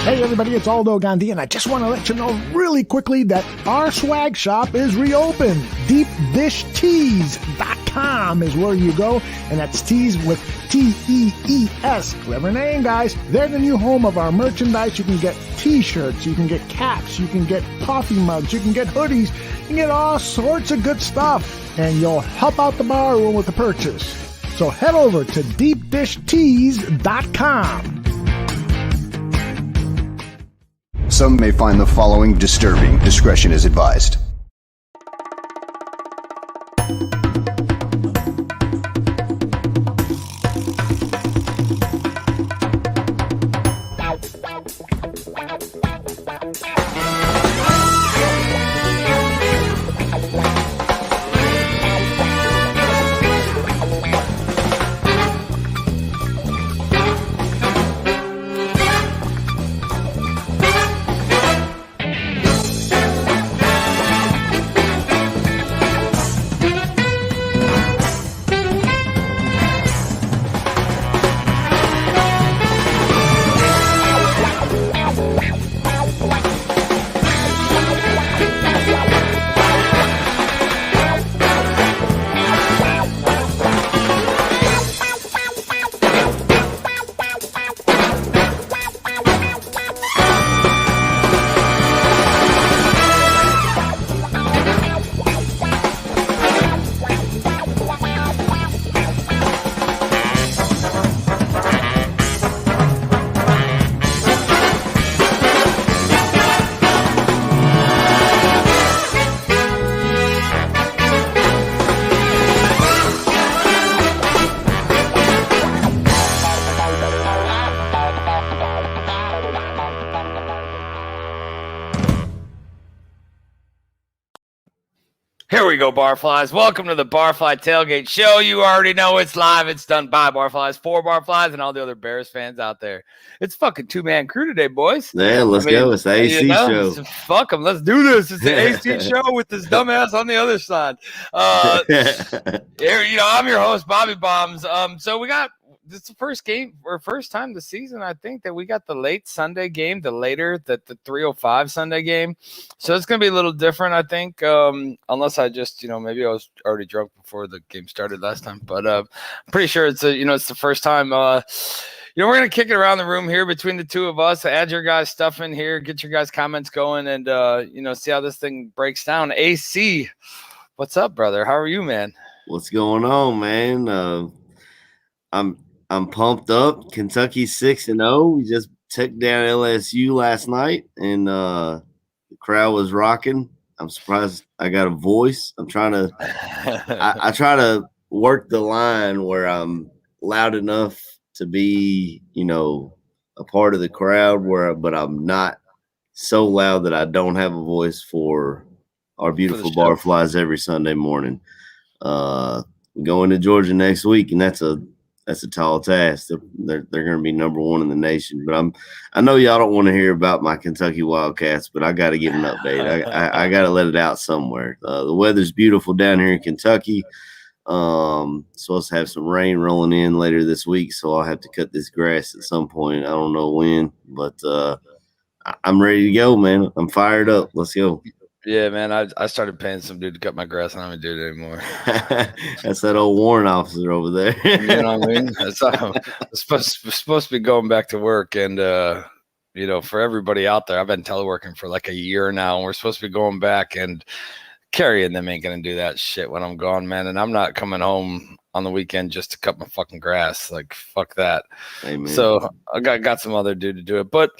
Hey everybody, it's Aldo Gandhi, and I just want to let you know really quickly that our swag shop is reopened. DeepDishTees.com is where you go, and that's tees with T-E-E-S. Clever name, guys. They're the new home of our merchandise. You can get t-shirts, you can get caps, you can get coffee mugs, you can get hoodies, you can get all sorts of good stuff, and you'll help out the bar room with the purchase. So head over to DeepDishTees.com. Some may find the following disturbing. Discretion is advised. Here we go, Barflies. Welcome to the Barfly Tailgate Show. You already know it's live. It's done by Barflies, for Barflies, and all the other Bears fans out there. It's fucking two-man crew today, boys. Yeah, let's go. It's the AC show. Fuck them. Let's do this. It's the AC show with this dumbass on the other side. Here, I'm your host, Bobby Bombs. So we got this is the first game or first time this season, I think, that we got the late Sunday game, the 3:05 Sunday game. So it's going to be a little different, I think, unless I just, maybe I was already drunk before the game started last time. But I'm pretty sure it's the first time. We're going to kick it around the room here between the two of us, add your guys' stuff in here, get your guys' comments going, and, see how this thing breaks down. AC, what's up, brother? How are you, man? What's going on, man? I'm pumped up. Kentucky's 6-0. We just took down LSU last night, and the crowd was rocking. I'm surprised I got a voice. I'm trying to I try to work the line where I'm loud enough to be, a part of the crowd, but I'm not so loud that I don't have a voice for our beautiful Barflies every Sunday morning. Going to Georgia next week, and that's a tall task. They're going to be number one in the nation. But I know y'all don't want to hear about my Kentucky Wildcats, but I got to give an update. I got to let it out somewhere. The weather's beautiful down here in Kentucky. Supposed to have some rain rolling in later this week, so I'll have to cut this grass at some point. I don't know when, but I'm ready to go, man. I'm fired up. Let's go. Yeah, man, I started paying some dude to cut my grass. I don't even do it anymore. That's that old warrant officer over there. You know what I mean? I'm supposed to be going back to work, and for everybody out there, I've been teleworking for like a year now, and we're supposed to be going back, and Carrie and them ain't gonna do that shit when I'm gone, man. And I'm not coming home on the weekend just to cut my fucking grass. Like, fuck that. Amen. So I got some other dude to do it. But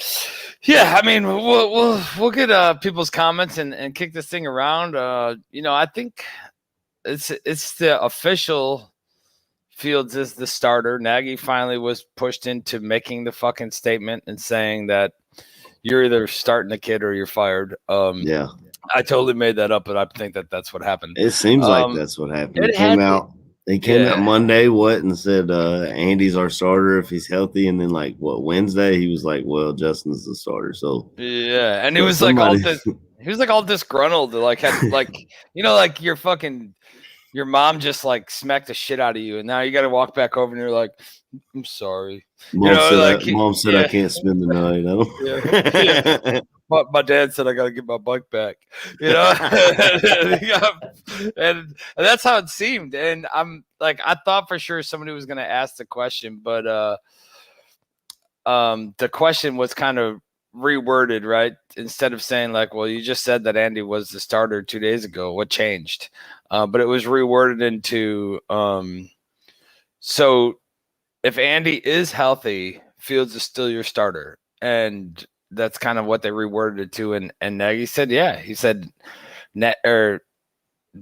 yeah, I mean, we'll get people's comments and kick this thing around. I think it's the official Fields is the starter. Nagy finally was pushed into making the fucking statement and saying that you're either starting the kid or you're fired. Yeah. I totally made that up, but I think that's what happened. It seems like that's what happened. He came out Monday, and said Andy's our starter if he's healthy, and then Wednesday he was like, well, Justin's the starter. So yeah, and he was like all disgruntled, like had like your fucking your mom just like smacked the shit out of you, and now you got to walk back over and you're like, I'm sorry. Mom Like said I can't spend the night. yeah. My dad said I got to get my bike back. And that's how it seemed. And I'm like, I thought for sure somebody was going to ask the question, but the question was kind of reworded, right? Instead of saying like, well, you just said that Andy was the starter 2 days ago. What changed? But it was reworded into so if Andy is healthy, Fields is still your starter. And that's kind of what they reworded it to. And Nagy said, yeah, he said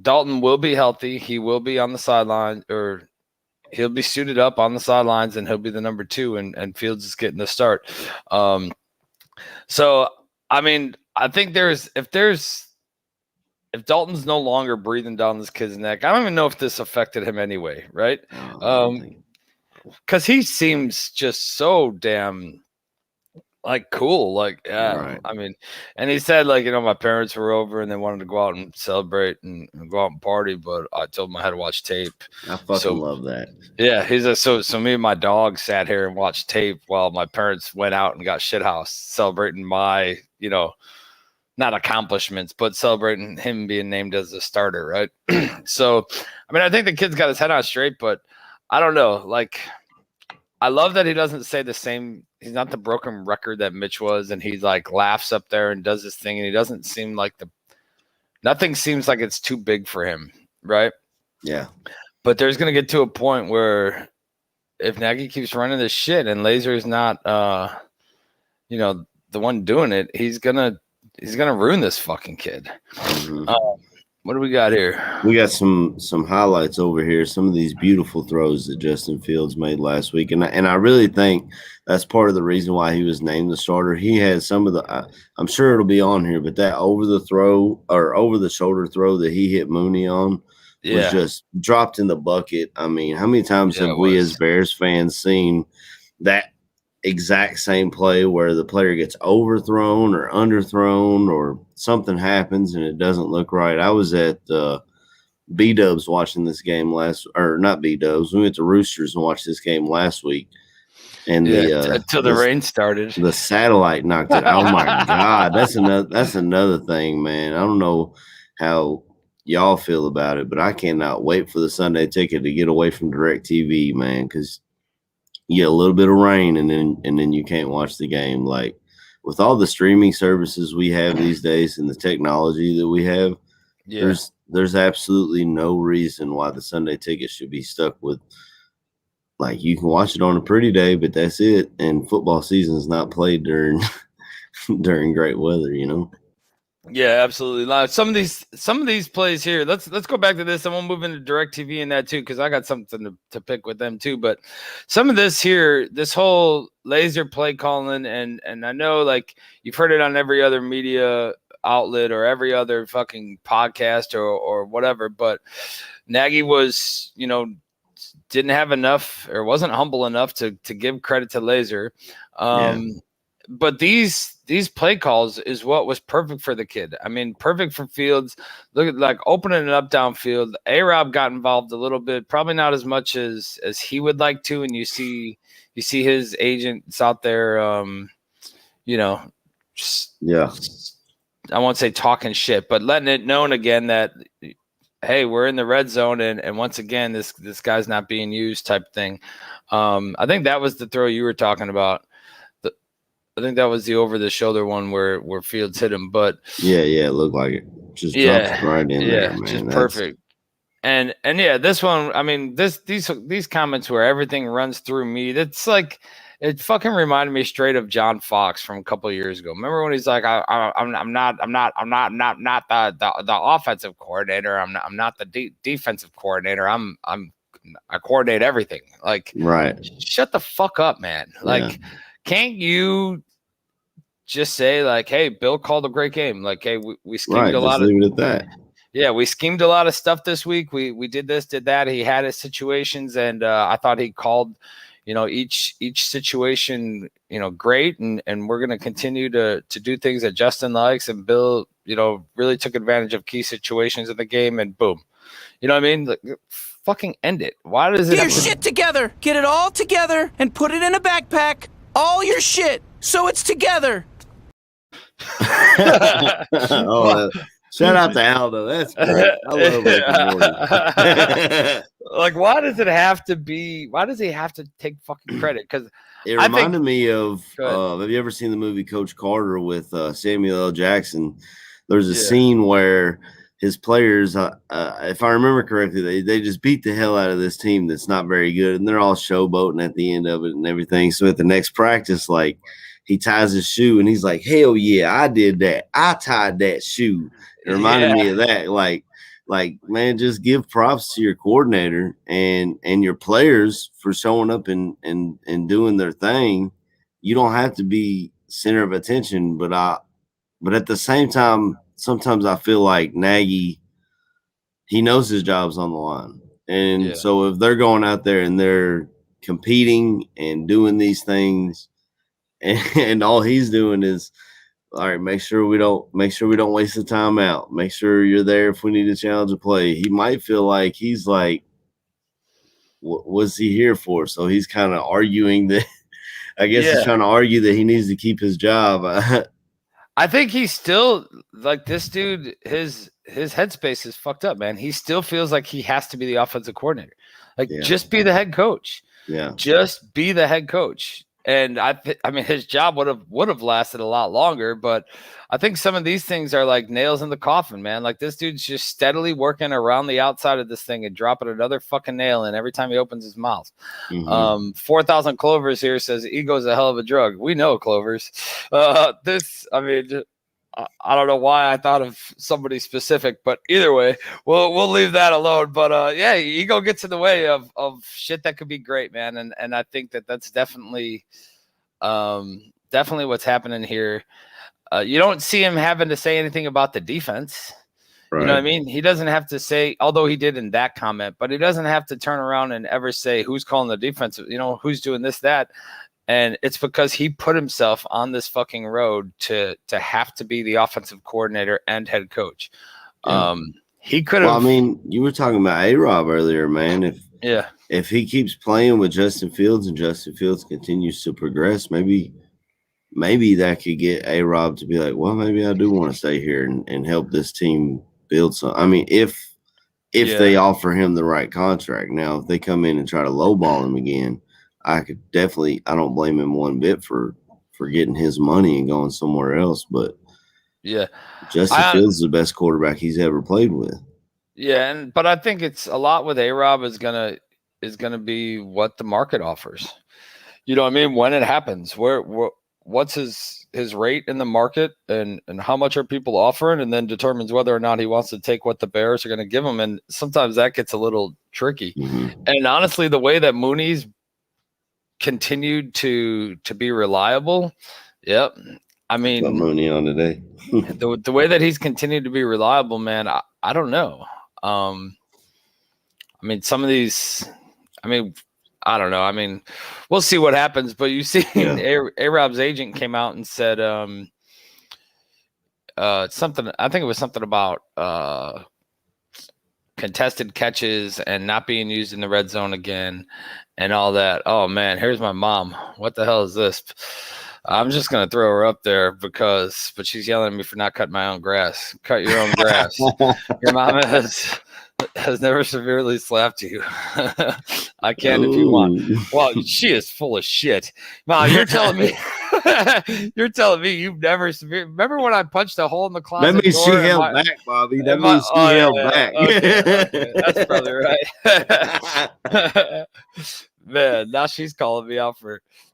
Dalton will be healthy. He will be on the sideline, or he'll be suited up on the sidelines, and he'll be the number 2, and Fields is getting the start. So, I mean, I think if Dalton's no longer breathing down this kid's neck, I don't even know if this affected him anyway, right? Because he seems just so damn like cool, like Right. I mean, and he said like, my parents were over and they wanted to go out and celebrate and go out and party, but I told them I had to watch tape. I fucking love that. Yeah, he's so me and my dog sat here and watched tape while my parents went out and got shithouse celebrating my, not accomplishments, but celebrating him being named as a starter, right? So, I mean, I think the kid's got his head on straight, but I don't know. Like, I love that he doesn't say the same. He's not the broken record that Mitch was, and he like laughs up there and does his thing, and he doesn't seem like nothing seems like it's too big for him, right? Yeah. But there's gonna get to a point where if Nagy keeps running this shit and Laser is not, the one doing it, he's gonna ruin this fucking kid. Mm-hmm. What do we got here? We got some highlights over here. Some of these beautiful throws that Justin Fields made last week, and I really think that's part of the reason why he was named the starter. He had some of the, I'm sure it'll be on here, but that over the shoulder throw that he hit Mooney on was just dropped in the bucket. I mean, how many times have we as Bears fans seen that exact same play where the player gets overthrown or underthrown or something happens and it doesn't look right? I was at B-Dubs watching this game not B-Dubs. We went to Roosters and watched this game last week. And until the rain started. The satellite knocked it. Oh my God. That's another thing, man. I don't know how y'all feel about it, but I cannot wait for the Sunday ticket to get away from DirecTV, man, because you get a little bit of rain and then you can't watch the game. Like, with all the streaming services we have these days and the technology that we have, there's absolutely no reason why the Sunday ticket should be stuck with, like, you can watch it on a pretty day, but that's it. And football season is not played during great weather, Yeah, absolutely. Some of these plays here. Let's go back to this, and we'll move into DirecTV and that too, because I got something to pick with them too. But some of this here, this whole laser play calling, and I know like you've heard it on every other media outlet or every other fucking podcast or whatever. But Nagy was, didn't have enough or wasn't humble enough to give credit to Laser. But these play calls is what was perfect for the kid. I mean, perfect for Fields. Look at like opening it up downfield. A-Rob got involved a little bit, probably not as much as he would like to. And you see his agents out there, I won't say talking shit, but letting it known again that, hey, we're in the red zone, and once again, this guy's not being used type thing. I think that was the throw you were talking about. I think that was the over-the-shoulder one where Fields hit him. But it looked like it. Just dropped right in there, man. Just perfect. And this one, I mean, these comments where everything runs through me, that's like, it fucking reminded me straight of John Fox from a couple of years ago. Remember when he's like, I'm not the offensive coordinator. I'm not the defensive coordinator. I coordinate everything. Like, right. Shut the fuck up, man. Like, can't you just say like, hey, Bill called a great game. Like, hey, we schemed a lot of, leave it at that. Yeah, we schemed a lot of stuff this week. We did this, did that. He had his situations, and I thought he called, each situation, great. And we're going to continue to do things that Justin likes. And Bill, really took advantage of key situations of the game, and boom. You know what I mean? Like, fucking end it. Why does it Get your have to- shit together. Get it all together and put it in a backpack. All your shit, so it's together. Shout out to Aldo. That's great. I love Rick and Morty. Like, why does it have to be? Why does he have to take fucking credit? Because it reminded me of have you ever seen the movie Coach Carter with Samuel L. Jackson? There's a scene where his players, if I remember correctly, they just beat the hell out of this team that's not very good, and they're all showboating at the end of it and everything. So at the next practice, like, he ties his shoe and he's like, hell yeah, I did that. I tied that shoe. It reminded me of that. Like, man, just give props to your coordinator and your players for showing up and doing their thing. You don't have to be center of attention, but at the same time, sometimes I feel like Nagy, he knows his job's on the line. And so if they're going out there and they're competing and doing these things, and all he's doing is, all right, make sure we don't waste the time out. Make sure you're there if we need to challenge a play. He might feel like he's like, what's he here for? So he's kind of arguing that. I guess he's trying to argue that he needs to keep his job. I think he's still like, this dude. His headspace is fucked up, man. He still feels like he has to be the offensive coordinator. Like, just be the head coach. Yeah, just be the head coach. And I mean, his job would have lasted a lot longer, but I think some of these things are like nails in the coffin, man. Like, this dude's just steadily working around the outside of this thing and dropping another fucking nail in every time he opens his mouth. 4,000 Clovers here says ego's a hell of a drug. We know, Clovers. I mean, I don't know why I thought of somebody specific, but either way, we'll leave that alone. But ego gets in the way of shit that could be great, man. And I think that's definitely what's happening here. You don't see him having to say anything about the defense. Right. You know what I mean? He doesn't have to say, although he did in that comment, but he doesn't have to turn around and ever say who's calling the defense, who's doing this, that. And it's because he put himself on this fucking road to have to be the offensive coordinator and head coach. Yeah. He could have. Well, I mean, you were talking about A-Rob earlier, man. If he keeps playing with Justin Fields and Justin Fields continues to progress, maybe that could get A-Rob to be like, well, maybe I do want to stay here and help this team build some. I mean, if they offer him the right contract. Now, if they come in and try to lowball him again, I don't blame him one bit for getting his money and going somewhere else. But Justin Fields is the best quarterback he's ever played with. Yeah, but I think it's a lot with A-Rob is gonna be what the market offers. You know what I mean? When it happens, what's his rate in the market and how much are people offering, and then determines whether or not he wants to take what the Bears are going to give him. And sometimes that gets a little tricky. Mm-hmm. And honestly, the way that Mooney's continued to be reliable. Yep. I mean, got Mooney on today. the way that he's continued to be reliable, man, I don't know. I mean, some of these, I mean, I don't know. I mean, we'll see what happens, but you see A-Rob's agent came out and said something, I think it was something about contested catches and not being used in the red zone again and all that. Oh man, here's my mom. What the hell is this? I'm just going to throw her up there but she's yelling at me for not cutting my own grass. Cut your own grass. Your mom has never severely slapped you. I can if you want. Well, she is full of shit. Mom, you're telling me you've never remember when I punched a hole in the closet? That means she held back, Bobby. That means she held back. Okay. That's probably right. Man, now she's calling me out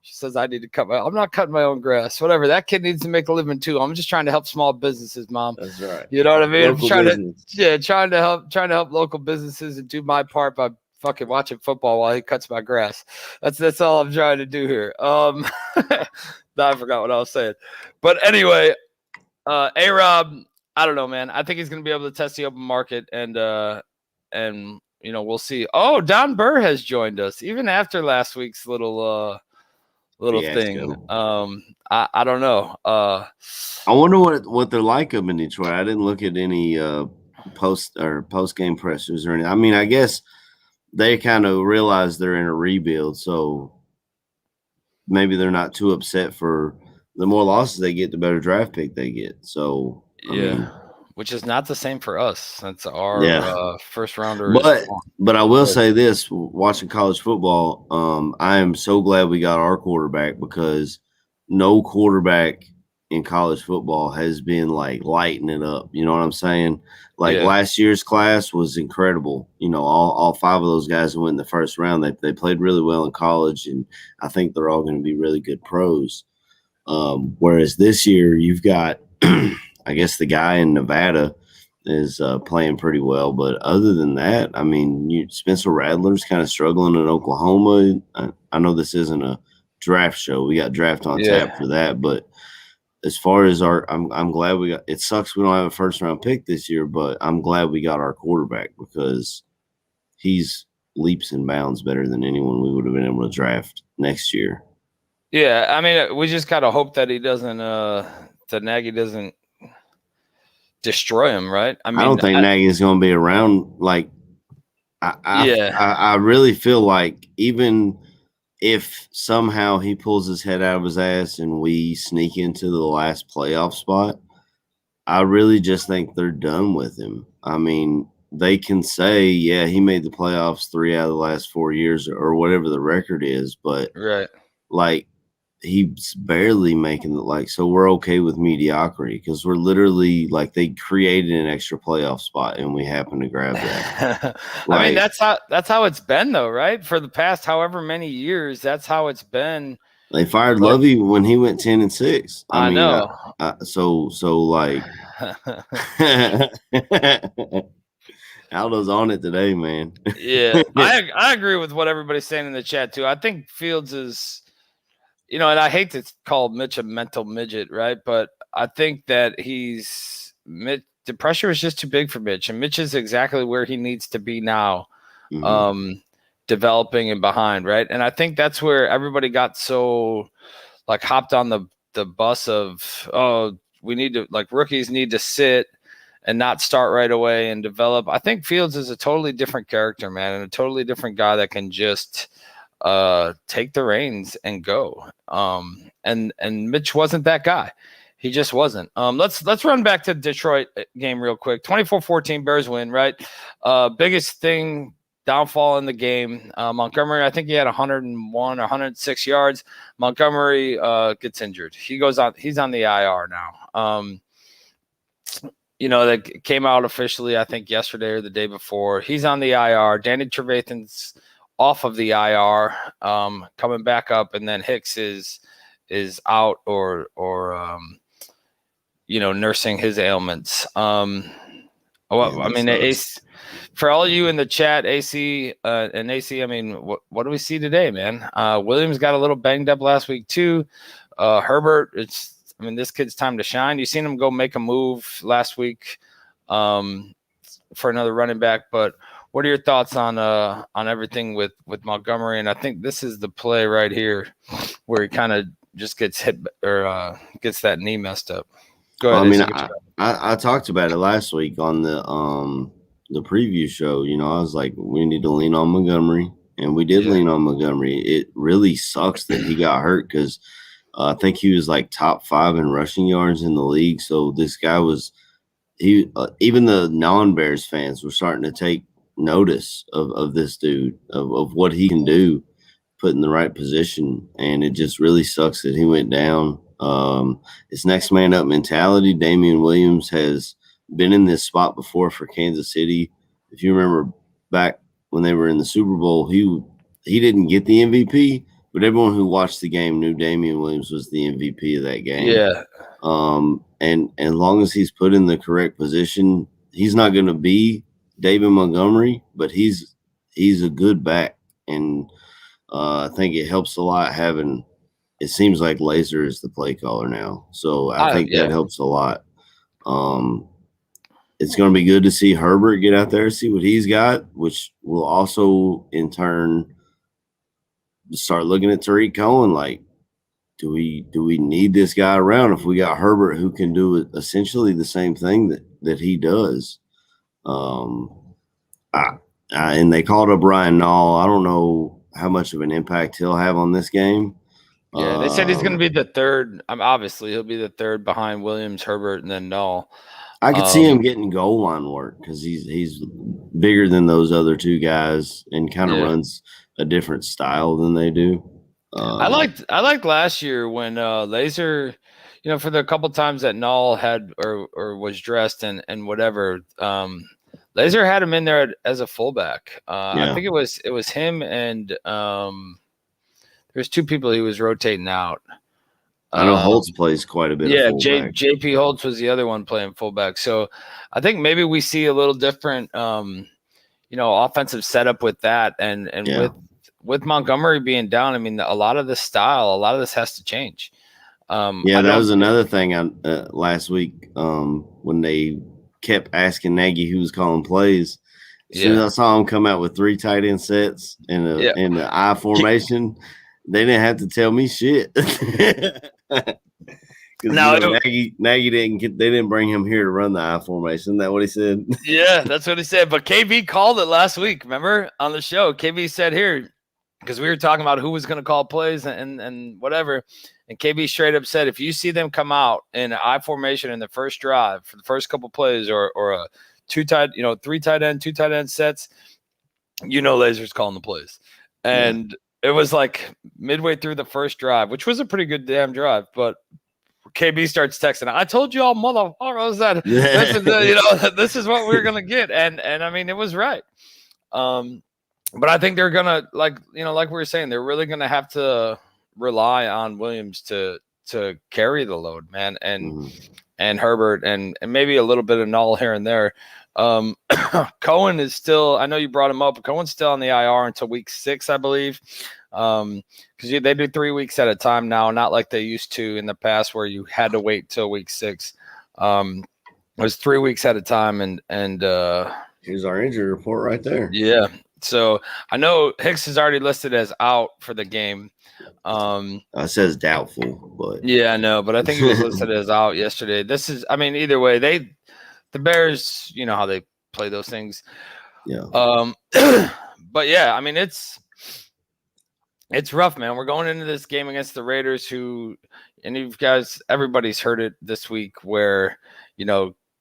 she says I need to I'm not cutting my own grass. Whatever. That kid needs to make a living too. I'm just trying to help small businesses, Mom. That's right. You know what I mean? Local I'm trying to help local businesses and do my part by fucking watching football while he cuts my grass. That's all I'm trying to do here. Now I forgot what I was saying. But anyway, A-Rob, I don't know, man. I think he's gonna be able to test the open market and we'll see. Oh, Don Burr has joined us even after last week's little thing. I don't know. I wonder what they're like up in Detroit. I didn't look at any post game pressers or anything. I mean, I guess they kind of realize they're in a rebuild, so maybe they're not too upset for the more losses they get, the better draft pick they get. So I mean, which is not the same for us since our first rounder. But I will say this: watching college football, I am so glad we got our quarterback because no quarterback in college football has been like lighting it up. You know what I'm saying? Like last year's class was incredible. You know, all 5 of those guys who went in the first round, they played really well in college, and I think they're all going to be really good pros. Whereas this year you've got, I guess the guy in Nevada is playing pretty well. But other than that, I mean, Spencer Rattler's kind of struggling in Oklahoma. I know this isn't a draft show. We got draft on tap for that. But as far as I'm glad we got – it sucks we don't have a first-round pick this year, but I'm glad we got our quarterback because he's leaps and bounds better than anyone we would have been able to draft next year. Yeah, I mean, we just got to hope that he doesn't that Nagy doesn't destroy him, right? I mean, I don't think Nagy's going to be around. Like, I really feel like even if somehow he pulls his head out of his ass and we sneak into the last playoff spot, I really just think they're done with him. I mean, they can say, yeah, he made the playoffs 3 out of the last 4 years or whatever the record is, but like he's barely making the so we're okay with mediocrity because we're literally like they created an extra playoff spot and we happen to grab that. I mean, that's how it's been though, right? For the past however many years, that's how it's been. They fired Lovey when he went 10-6. I mean, know. So like Aldo's on it today, man. Yeah, I agree with what everybody's saying in the chat too. I think Fields is, and I hate to call Mitch a mental midget, right? But I think that the pressure is just too big for Mitch, and Mitch is exactly where he needs to be now, developing and behind, right? And I think that's where everybody got so like hopped on the bus of, oh, we need to rookies need to sit and not start right away and develop. I think Fields is a totally different character, man, and a totally different guy that can just take the reins and go. And Mitch wasn't that guy. He just wasn't. Let's run back to the Detroit game real quick. 24-14 Bears win, right? Biggest thing, downfall in the game. Montgomery, I think he had 101 or 106 yards. Montgomery gets injured. He's on the IR now. That came out officially, I think yesterday or the day before. He's on the IR. Danny Trevathan's off of the IR, coming back up, and then Hicks is out or nursing his ailments. Ace, for all you in the chat, AC and AC, I mean, what do we see today, man? Williams got a little banged up last week too. Herbert, this kid's time to shine. You seen him go make a move last week for another running back, but what are your thoughts on everything with Montgomery? And I think this is the play right here where he kind of just gets hit or gets that knee messed up. Go ahead. I talked about it last week on the preview show. I was like, we need to lean on Montgomery, and we did lean on Montgomery. It really sucks that he got hurt because I think he was like top 5 in rushing yards in the league. So this guy was even the non-Bears fans were starting to take notice of this dude, of what he can do, put in the right position, and it just really sucks that he went down. It's next man up mentality. Damian Williams has been in this spot before for Kansas City. If you remember back when they were in the Super Bowl, he didn't get the MVP, but everyone who watched the game knew Damian Williams was the MVP of that game. Yeah. And as long as he's put in the correct position, he's not going to be David Montgomery, but he's a good back, and I think it helps a lot having. It seems like Laser is the play caller now, so I think that helps a lot. It's going to be good to see Herbert get out there, see what he's got, which will also in turn start looking at Tariq Cohen like, do we need this guy around if we got Herbert who can do essentially the same thing that he does? And they called up Ryan Nall. I don't know how much of an impact he'll have on this game. Yeah, they said he's going to be the third. Obviously, he'll be the third behind Williams, Herbert, and then Null. I could see him getting goal line work because he's bigger than those other two guys and kind of runs a different style than they do. I liked last year when Laser, for the couple times that Null had or was dressed and whatever, Laser had him in there as a fullback. I think it was him and there's two people he was rotating out. I know Holtz plays quite a bit. Yeah, of fullback. JP Holtz was the other one playing fullback. So I think maybe we see a little different, offensive setup with that, and with Montgomery being down. I mean, a lot of this has to change. That was another thing last week when they kept asking Nagy who was calling plays. As soon as I saw him come out with 3 tight end sets in the I formation. They didn't have to tell me shit. No, Nagy didn't. They didn't bring him here to run the I formation. Isn't that what he said? Yeah, that's what he said. But KB called it last week. Remember on the show, KB said here because we were talking about who was going to call plays and whatever, and KB straight up said if you see them come out in I formation in the first drive for the first couple plays or a 3 tight end, 2 tight end sets, Laser's calling the plays and. Yeah. It was like midway through the first drive, which was a pretty good damn drive. But KB starts texting, I told you all motherfuckers that this is what we're gonna get. And I mean it was right. But I think they're gonna like we were saying, they're really gonna have to rely on Williams to carry the load, man, and Herbert and maybe a little bit of Null here and there. Cohen is still, I know you brought him up, but Cohen's still on the IR until week 6, I believe. Because they do 3 weeks at a time now, not like they used to in the past where you had to wait till week 6. It was 3 weeks at a time. And here's our injury report right there. Yeah. So I know Hicks is already listed as out for the game. It says doubtful, but yeah, I know, but I think he was listed as out yesterday. Either way, the Bears, you know how they play those things. Yeah. But yeah, I mean, it's rough, man. We're going into this game against the Raiders everybody's heard it this week where,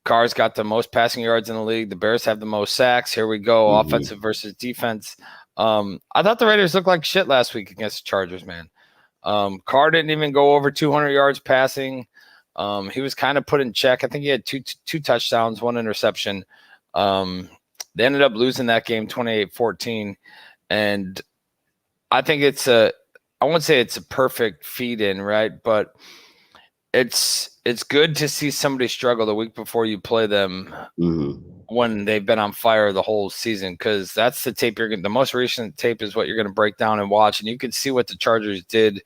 Carr's got the most passing yards in the league. The Bears have the most sacks. Here we go. Mm-hmm. Offensive versus defense. I thought the Raiders looked like shit last week against the Chargers, man. Carr didn't even go over 200 yards passing. He was kind of put in check. I think he had two touchdowns, 1 interception. They ended up losing that game 28-14. And I think I won't say it's a perfect feed in, right? But it's good to see somebody struggle the week before you play them when they've been on fire the whole season, because that's the tape the most recent tape is what you're going to break down and watch. And you can see what the Chargers did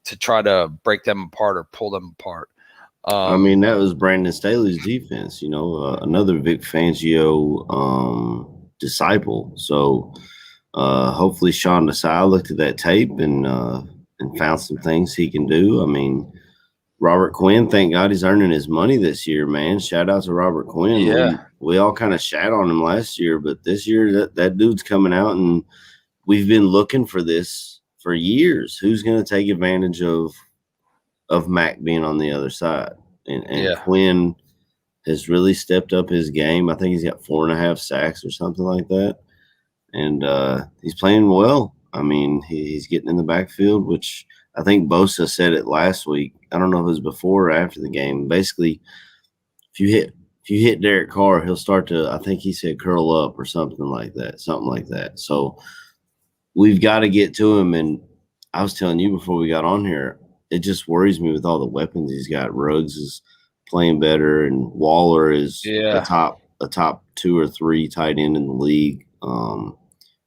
to try to break them apart or pull them apart. I mean, that was Brandon Staley's defense, another Vic Fangio disciple. So hopefully Sean Desai looked at that tape and found some things he can do. I mean, Robert Quinn, thank God he's earning his money this year, man. Shout out to Robert Quinn. Yeah. We all kind of shat on him last year, but this year that dude's coming out, and we've been looking for this for years. Who's going to take advantage of Mac being on the other side? And Quinn has really stepped up his game. I think he's got 4.5 sacks or something like that. And he's playing well. I mean, he's getting in the backfield, which I think Bosa said it last week. I don't know if it was before or after the game. Basically, if you hit Derek Carr, he'll start to, I think he said, curl up or something like that. So we've got to get to him. And I was telling you before we got on here, it just worries me with all the weapons he's got. Ruggs is playing better, and Waller is a top 2 or 3 tight end in the league.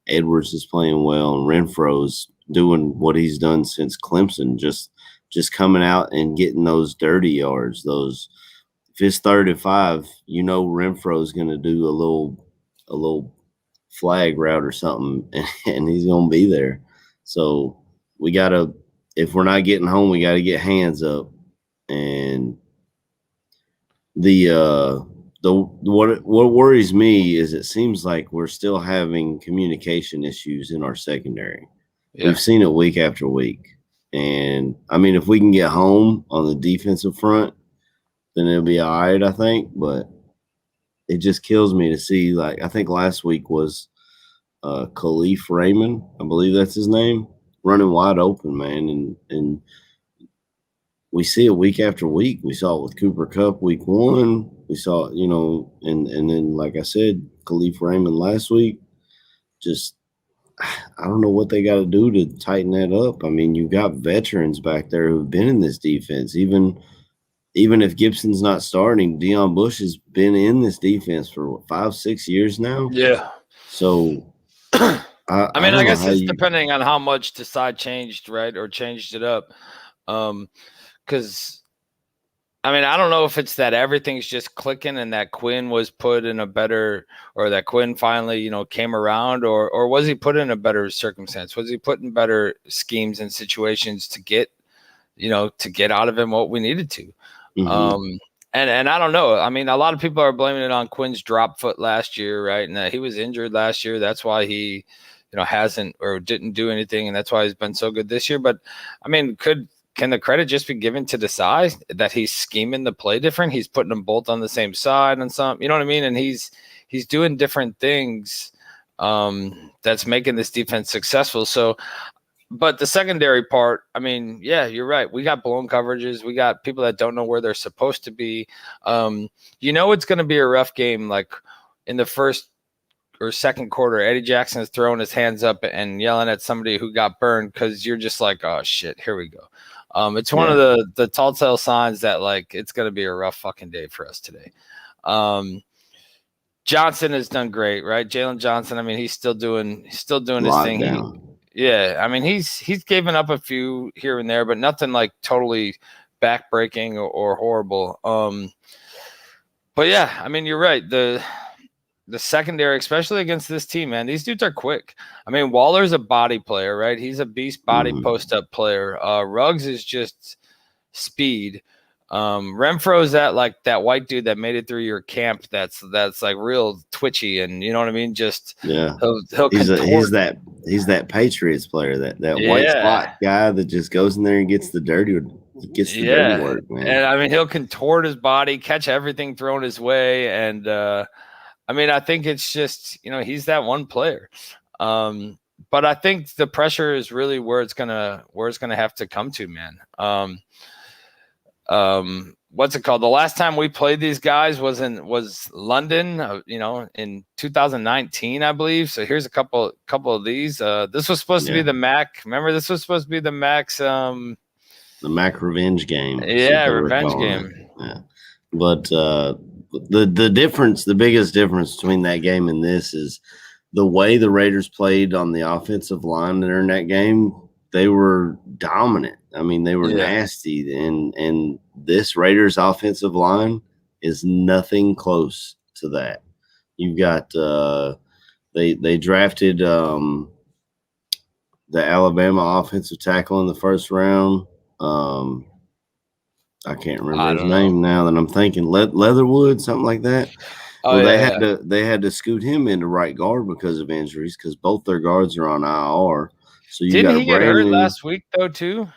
Edwards is playing well, and Renfro's doing what he's done since Clemson, just coming out and getting those dirty yards. Those, if it's 3rd and 5, Renfro's going to do a little flag route or something, and he's going to be there. So we got to, if we're not getting home, we got to get hands up. And the what worries me is it seems like we're still having communication issues in our secondary. Yeah. We've seen it week after week. And I mean, if we can get home on the defensive front, then it'll be all right, I think. But it just kills me to see, like, I think last week was Khalif Raymond, I believe that's his name, running wide open, man. And we see it week after week. We saw it with Cooper Kupp week 1. We saw it, and then, like I said, Khalif Raymond last week. Just, I don't know what they got to do to tighten that up. I mean, you've got veterans back there who've been in this defense. Even if Gibson's not starting, Deion Bush has been in this defense for 5-6 years now. Yeah. So, I mean, I guess it's depending on how much the side changed, right, or changed it up. Because, I mean, I don't know if it's that everything's just clicking and that Quinn was put in a better, or that Quinn finally, came around, or was he put in a better circumstance? Was he put in better schemes and situations to get out of him what we needed to? Mm-hmm. And I don't know. I mean, a lot of people are blaming it on Quinn's drop foot last year, right? And that he was injured last year. That's why he, hasn't or didn't do anything, and that's why he's been so good this year. But I mean, can the credit just be given to the size that he's scheming the play different? He's putting them both on the same side and some, you know what I mean? And he's doing different things that's making this defense successful. So, but the secondary part, I mean, yeah, you're right. We got blown coverages. We got people that don't know where they're supposed to be. It's going to be a rough game. Like in the first or second quarter, Eddie Jackson is throwing his hands up and yelling at somebody who got burned because you're just like, oh, shit, here we go. It's one of the telltale signs that, like, it's going to be a rough fucking day for us today. Johnson has done great, right? Jalen Johnson, I mean, he's still doing his thing. I mean, he's given up a few here and there, but nothing like totally backbreaking or horrible. But yeah, I mean, you're right. The secondary, especially against this team, man, these dudes are quick. I mean, Waller's a body player, right? He's a beast body post-up player. Ruggs is just speed. Renfro's that white dude that made it through your camp that's like real twitchy, and you know what I mean? Just he'll he's that Patriots player, that white spot guy that just goes in there and gets the dirty work, man. And I mean, he'll contort his body, catch everything thrown his way, and I mean, I think it's just, he's that one player. But I think the pressure is really where it's gonna have to come to, man. What's it called? The last time we played these guys was London, in 2019, I believe. So here's a couple of these. This was supposed to be the MAC. Remember, this was supposed to be the MAC's the MAC revenge game. Yeah, revenge game. Yeah, but the biggest difference between that game and this is the way the Raiders played on the offensive line during that game. They were dominant. I mean, they were nasty. And this Raiders offensive line is nothing close to that. You've got they drafted the Alabama offensive tackle in the first round. I can't remember his name now that I'm thinking. Leatherwood, something like that. They had to scoot him into right guard because of injuries, because both their guards are on IR. So didn't he get hurt last week though too?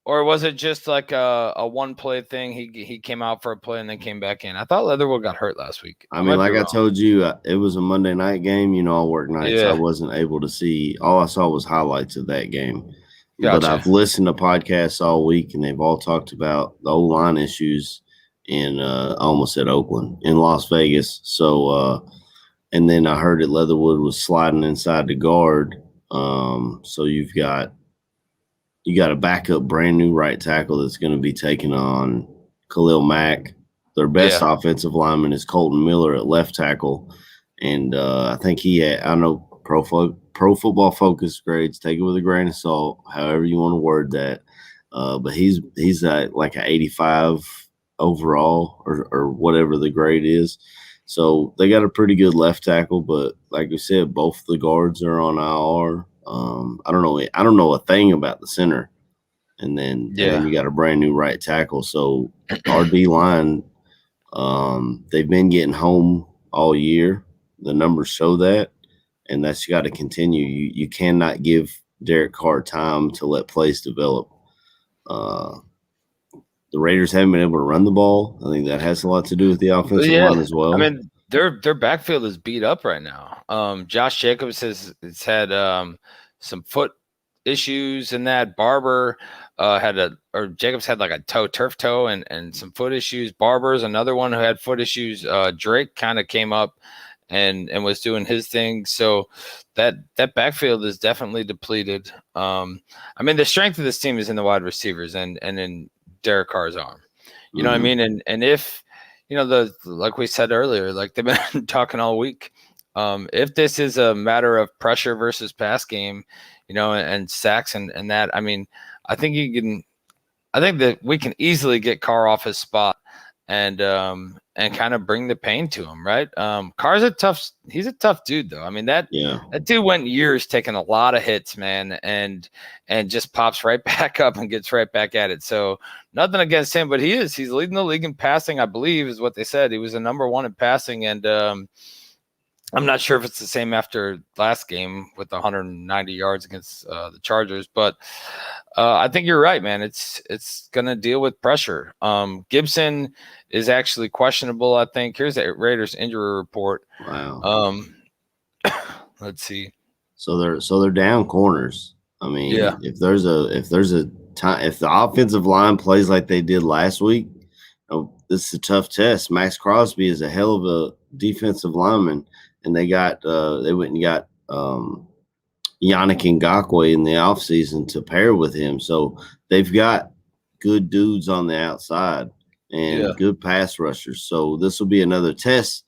Or was it just like a one play thing? He came out for a play and then came back in. I thought Leatherwood got hurt last week. I mean, like I told you, it was a Monday night game. I work nights. I wasn't able to see. All I saw was highlights of that game. Gotcha. But I've listened to podcasts all week, and they've all talked about the O-line issues in almost at Oakland, in Las Vegas. So, and then I heard that Leatherwood was sliding inside the guard. So you got a backup brand new right tackle that's going to be taking on Khalil Mack. Their best offensive lineman is Colton Miller at left tackle. And I think I know Pro Football Focus grades, take it with a grain of salt, however you want to word that. But he's like an 85 overall or whatever the grade is. So they got a pretty good left tackle, but like we said, both the guards are on IR. I don't know a thing about the center, and then you got a brand new right tackle. So our D line, They've been getting home all year. The numbers show that, and that's got to continue. You cannot give Derek Carr time to let plays develop. The Raiders haven't been able to run the ball. I think that has a lot to do with the offensive line as well. I mean, their backfield is beat up right now. Josh Jacobs has had some foot issues in that. Barber Jacobs had like a turf toe and some foot issues. Barber's another one who had foot issues. Drake kind of came up and was doing his thing. So that backfield is definitely depleted. I mean, the strength of this team is in the wide receivers and in Derek Carr's arm. You know what I mean? And if, like we said earlier, like they've been talking all week, if this is a matter of pressure versus pass game, and sacks and that, I mean, I think that we can easily get Carr off his spot and kind of bring the pain to him, right? Carr's he's a tough dude though. I mean, that dude went years taking a lot of hits, man, and just pops right back up and gets right back at it. So nothing against him, but he's leading the league in passing, I believe, is what they said. He was the number one in passing, and I'm not sure if it's the same after last game with 190 yards against the Chargers, but I think you're right, man. It's going to deal with pressure. Gibson is actually questionable, I think. Here's the Raiders injury report. Wow. Let's see. So they're down corners. I mean, if the offensive line plays like they did last week, this is a tough test. Max Crosby is a hell of a defensive lineman. And they went and got Yannick Ngakoue in the offseason to pair with him. So they've got good dudes on the outside and good pass rushers. So this will be another test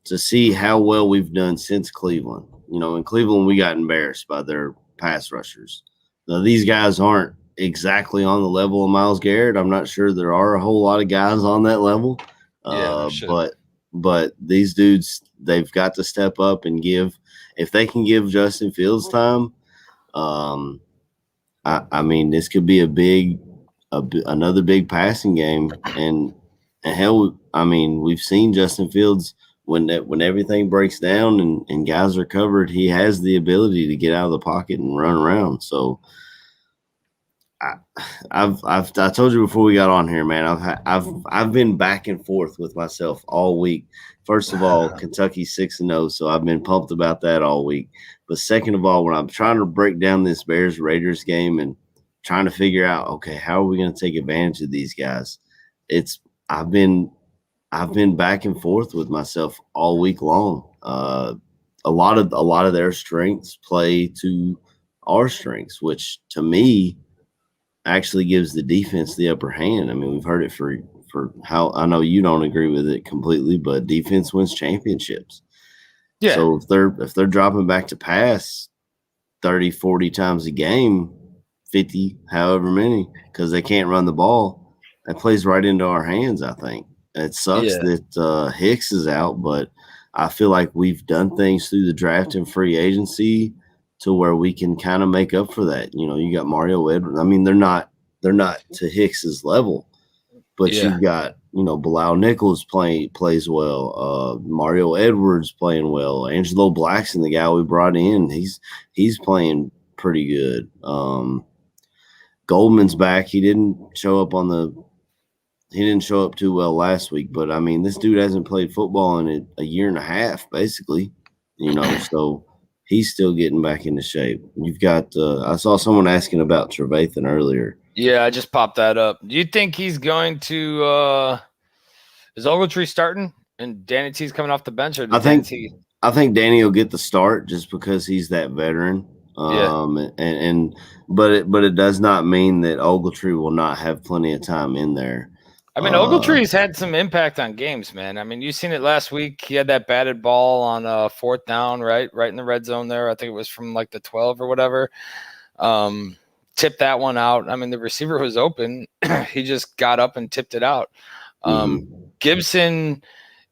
to see how well we've done since Cleveland. In Cleveland, we got embarrassed by their pass rushers. Now, these guys aren't exactly on the level of Myles Garrett. I'm not sure there are a whole lot of guys on that level. But these dudes, they've got to step up and if they can give Justin Fields time, I mean, this could be another big passing game. And hell, I mean, we've seen Justin Fields when everything breaks down and guys are covered, he has the ability to get out of the pocket and run around. So I told you before we got on here, man. I've been back and forth with myself all week. First of all, Kentucky's 6-0, so I've been pumped about that all week. But second of all, when I'm trying to break down this Bears Raiders game and trying to figure out, okay, how are we going to take advantage of these guys? I've been back and forth with myself all week long. A lot of their strengths play to our strengths, which to me actually gives the defense the upper hand. I mean, we've heard it for how I know you don't agree with it completely, but defense wins championships. Yeah. So if they're dropping back to pass 30, 40 times a game, 50, however many, because they can't run the ball, that plays right into our hands, I think. It sucks that Hicks is out, but I feel like we've done things through the draft and free agency to where we can kind of make up for that. You got Mario Edwards. I mean, they're not to Hicks's level, but you've got, Bilal Nichols plays well. Mario Edwards playing well. Angelo Blackson, the guy we brought in, he's playing pretty good. Goldman's back. He didn't show up too well last week, but I mean, this dude hasn't played football in a year and a half, basically, so he's still getting back into shape. You've got I saw someone asking about Trevathan earlier. Yeah, I just popped that up. Do you think he's going to is Ogletree starting and Danny T's coming off the bench? Or I think Danny will get the start just because he's that veteran. But it does not mean that Ogletree will not have plenty of time in there. I mean, Ogletree's had some impact on games, man. I mean, you seen it last week. He had that batted ball on fourth down, right in the red zone there. I think it was from like the 12 or whatever. Tipped that one out. I mean, the receiver was open. He just got up and tipped it out. Gibson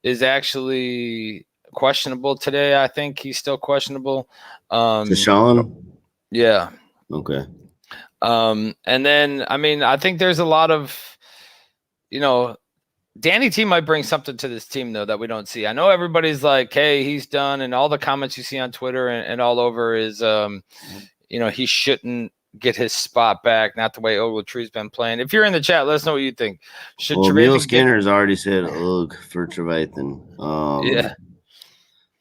is actually questionable today. I think he's still questionable. Deshaun? Yeah. Okay. And then, I mean, I think there's a lot of, Danny T might bring something to this team, though, that we don't see. I know everybody's like, hey, he's done. And all the comments you see on Twitter and all over is, he shouldn't get his spot back. Not the way Ogletree's been playing. If you're in the chat, let us know what you think. Should Neil Skinner's already said ugh for Trevathan. Yeah.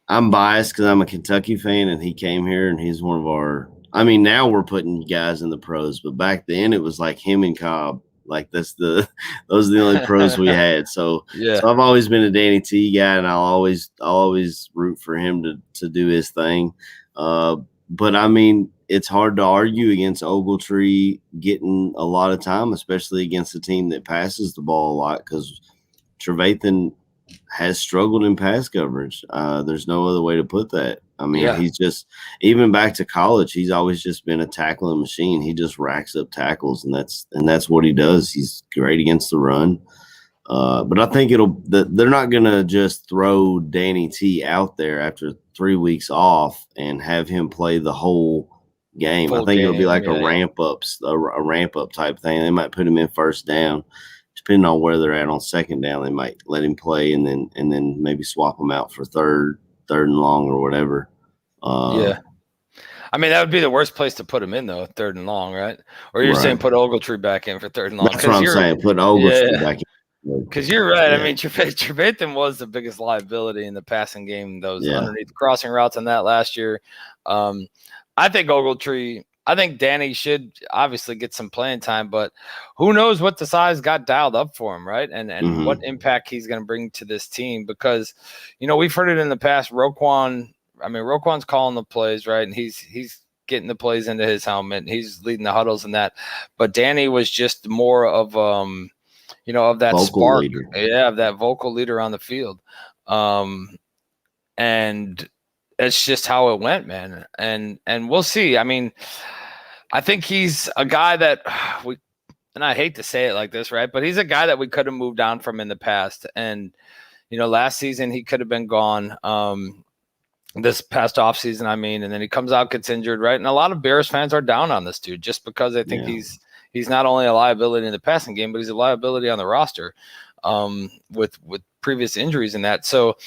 I'm biased because I'm a Kentucky fan, and he came here, and he's one of our – I mean, now we're putting guys in the pros, but back then it was like him and Cobb. Like those are the only pros we had. So, so I've always been a Danny T guy, and I'll always root for him to do his thing. But I mean, it's hard to argue against Ogletree getting a lot of time, especially against a team that passes the ball a lot, because Trevathan has struggled in pass coverage. There's no other way to put that. I mean, he's just, even back to college, he's always just been a tackling machine. He just racks up tackles, and that's what he does. He's great against the run. But I think they're not going to just throw Danny T out there after 3 weeks off and have him play the whole game. I think it'll be like a ramp up type thing. They might put him in first down. Depending on where they're at on second down, they might let him play and then maybe swap him out for third and long or whatever. I mean, that would be the worst place to put him in, though, third and long, right? Or you're saying put Ogletree back in for third and long? That's what I'm saying, put Ogletree back in. Because you're right. I mean, Trevathan was the biggest liability in the passing game, those underneath crossing routes on that last year. I think Ogletree – I think Danny should obviously get some playing time, but who knows what the size got dialed up for him, right? And what impact he's going to bring to this team, because, we've heard it in the past. Roquan's calling the plays, right? And he's getting the plays into his helmet. And he's leading the huddles and that. But Danny was just more of, of that vocal spark. Leader. Yeah, of that vocal leader on the field. And it's just how it went, man. And we'll see. I mean, I think he's a guy that and I hate to say it like this, right? But he's a guy that we could have moved on from in the past. And, last season he could have been gone. This past offseason, and then he comes out, gets injured, right? And a lot of Bears fans are down on this dude just because they think he's not only a liability in the passing game, but he's a liability on the roster with previous injuries and that. So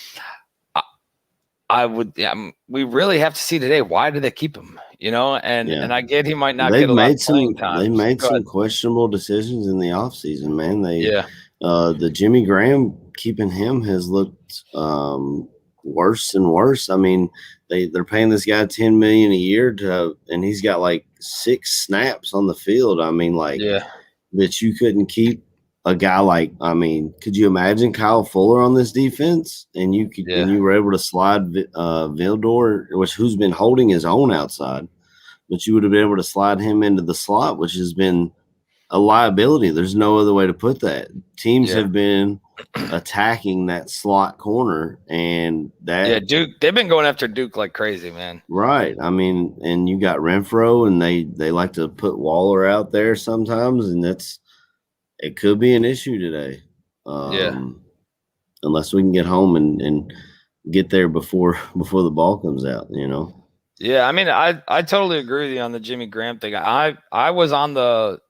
we really have to see today, why do they keep him? And I get he might not get a lot of playing time. They made some questionable decisions in the offseason, man. The Jimmy Graham, keeping him has looked worse and worse. I mean, they're paying this guy $10 million a year and he's got like 6 snaps on the field. I mean, that you couldn't keep a guy like, could you imagine Kyle Fuller on this defense? And you were able to slide Vildor, who's been holding his own outside, but you would have been able to slide him into the slot, which has been a liability. There's no other way to put that. Teams have been attacking that slot corner, and Duke, they've been going after Duke like crazy, man. Right. And you got Renfro, and they like to put Waller out there sometimes, and it could be an issue today. Unless we can get home and get there before the ball comes out, Yeah, I totally agree with you on the Jimmy Graham thing. I was on the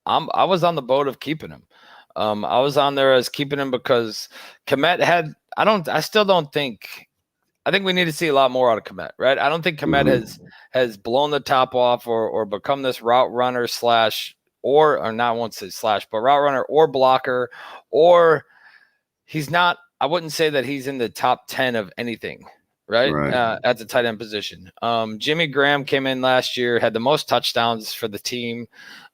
boat of keeping him. I was on there as keeping him because Kmet had. I think we need to see a lot more out of Kmet, right? I don't think Kmet has blown the top off or become this route runner or not, I won't say slash, but route runner or blocker, or he's not. I wouldn't say that he's in the top 10 of anything, right? At the tight end position. Jimmy Graham came in last year, had the most touchdowns for the team,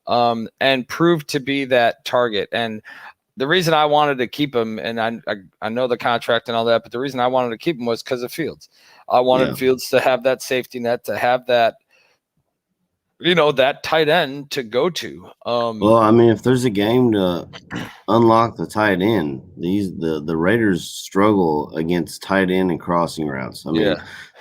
and proved to be that target. And the reason I wanted to keep him, and I know the contract and all that, but the reason I wanted to keep him was because of Fields. I wanted Fields to have that safety net, to have that, that tight end to go to. If there's a game to unlock the tight end, the Raiders struggle against tight end and crossing routes.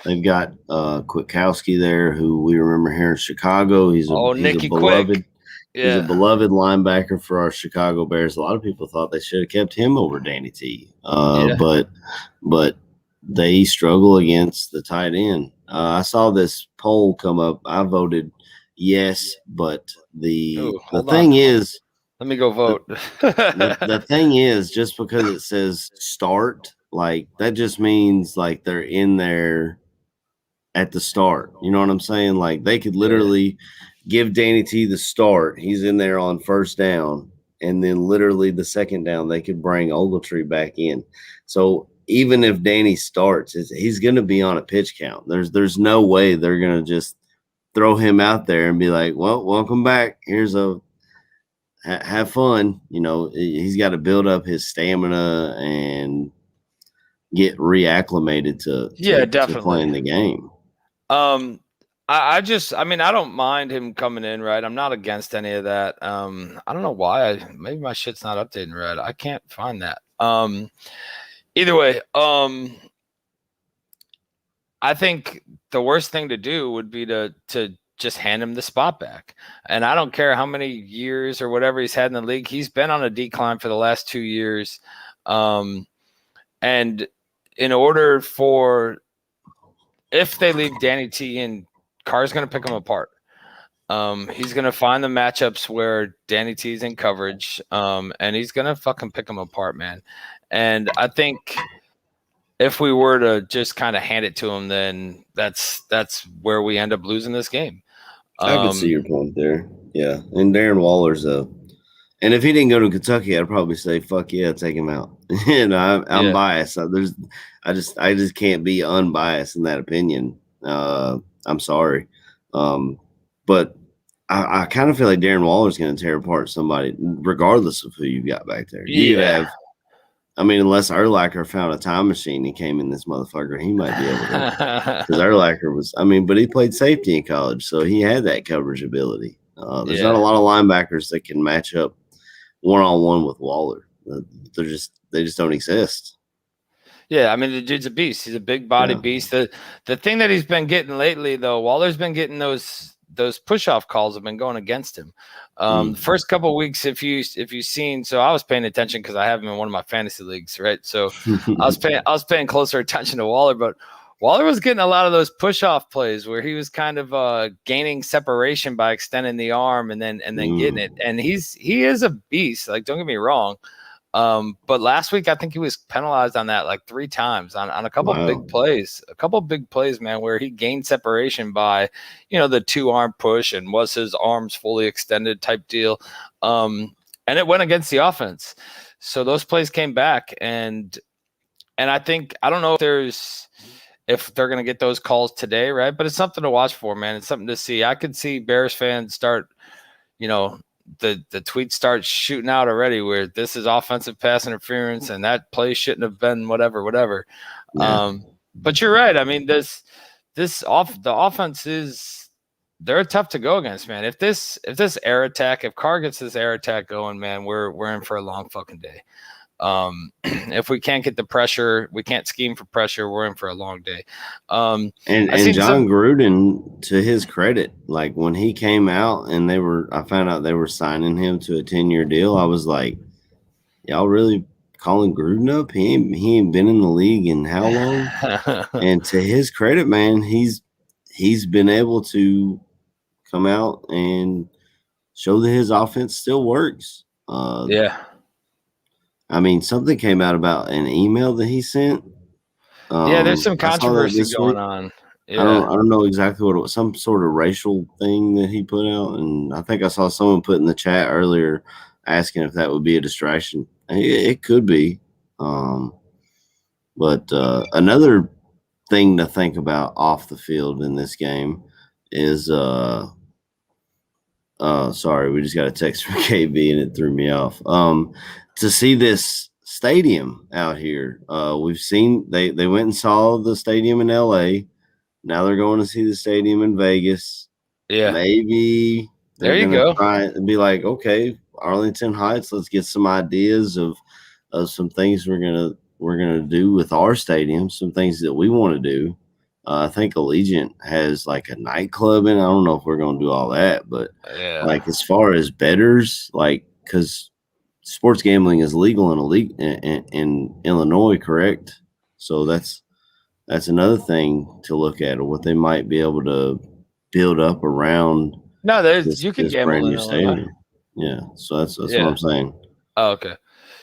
They've got Kwiatkowski there, who we remember here in Chicago. He's a beloved. Quick. He's a beloved linebacker for our Chicago Bears. A lot of people thought they should have kept him over Danny T. But they struggle against the tight end. I saw this poll come up. I voted yes, but the thing is, Let me go vote. The thing is, just because it says start, like that just means like they're in there at the start. You know what I'm saying? Like they could literally give Danny T the start. He's in there on first down, and then literally the second down they could bring Ogletree back in. So even if Danny starts, he's going to be on a pitch count. There's no way they're going to just throw him out there and be like, well, welcome back. Here's a have fun. You know, he's got to build up his stamina and get reacclimated to definitely playing the game. I mean, I don't mind him coming in, right? I'm not against any of that. I don't know why. Maybe my shit's not updating right. I can't find that. Either way, I think the worst thing to do would be to just hand him the spot back. And I don't care how many years or whatever he's had in the league. He's been on a decline for the last 2 years. And in order for, if they leave Danny T in, Carr's going to pick him apart. He's going to find the matchups where Danny T's in coverage, and he's going to fucking pick him apart, man. And I think if we were to just kind of hand it to him, then that's where we end up losing this game. I can see your point there. Yeah. And Darren Waller's and if he didn't go to Kentucky, I'd probably say, fuck yeah, take him out. You know, I'm biased. I just can't be unbiased in that opinion. I'm sorry. But I kind of feel like Darren Waller's going to tear apart somebody, regardless of who you got back there. You have, I mean, unless Urlacher found a time machine, he came in this motherfucker, he might be able to. Because Urlacher was, I mean, but he played safety in college, so he had that coverage ability. There's not a lot of linebackers that can match up one-on-one with Waller. They just don't exist. Yeah, I mean, the dude's a beast. He's a big body beast. The thing that he's been getting lately, though, Waller's been getting those push-off calls have been going against him. The first couple of weeks, if you've seen, so I was paying attention because I have him in one of my fantasy leagues, right? So I was paying closer attention to Waller, but Waller was getting a lot of those push-off plays where he was kind of gaining separation by extending the arm and then getting it. And he is a beast. Like, don't get me wrong. But last week, I think he was penalized on that like 3 times on a couple of big plays, man, where he gained separation by, the 2-arm push and was his arms fully extended type deal. And it went against the offense. So those plays came back. And I think, I don't know if they're going to get those calls today, right? But it's something to watch for, man. It's something to see. I could see Bears fans start, the tweets start shooting out already where this is offensive pass interference and that play shouldn't have been whatever. Yeah. But you're right. I mean, the offense is, they're tough to go against, man. If this air attack, if Carr gets this air attack going, man, we're in for a long fucking day. If we can't get the pressure, we can't scheme for pressure, we're in for a long day. And John Gruden, to his credit, like when he came out and I found out they were signing him to a 10-year deal, I was like, y'all really calling Gruden up? He ain't been in the league in how long? And to his credit, man, he's been able to come out and show that his offense still works. I mean, something came out about an email that he sent. There's some controversy going on. Yeah. I don't know exactly what it was. Some sort of racial thing that he put out, and I think I saw someone put in the chat earlier asking if that would be a distraction. It could be, but another thing to think about off the field in this game is sorry, we just got a text from KB and it threw me off. To see this stadium out here, we've seen they went and saw the stadium in LA. Now they're going to see the stadium in Vegas. Yeah, maybe there you go. Try and be like, okay, Arlington Heights, let's get some ideas of some things we're gonna do with our stadium, some things that we want to do. I think Allegiant has like a nightclub in. I don't know if we're gonna do all that, but like as far as bettors, like because sports gambling is legal in Illinois, correct? So that's another thing to look at, or what they might be able to build up around. No, you can gamble in Illinois. Yeah, so that's what Yeah. I'm saying. Oh, okay.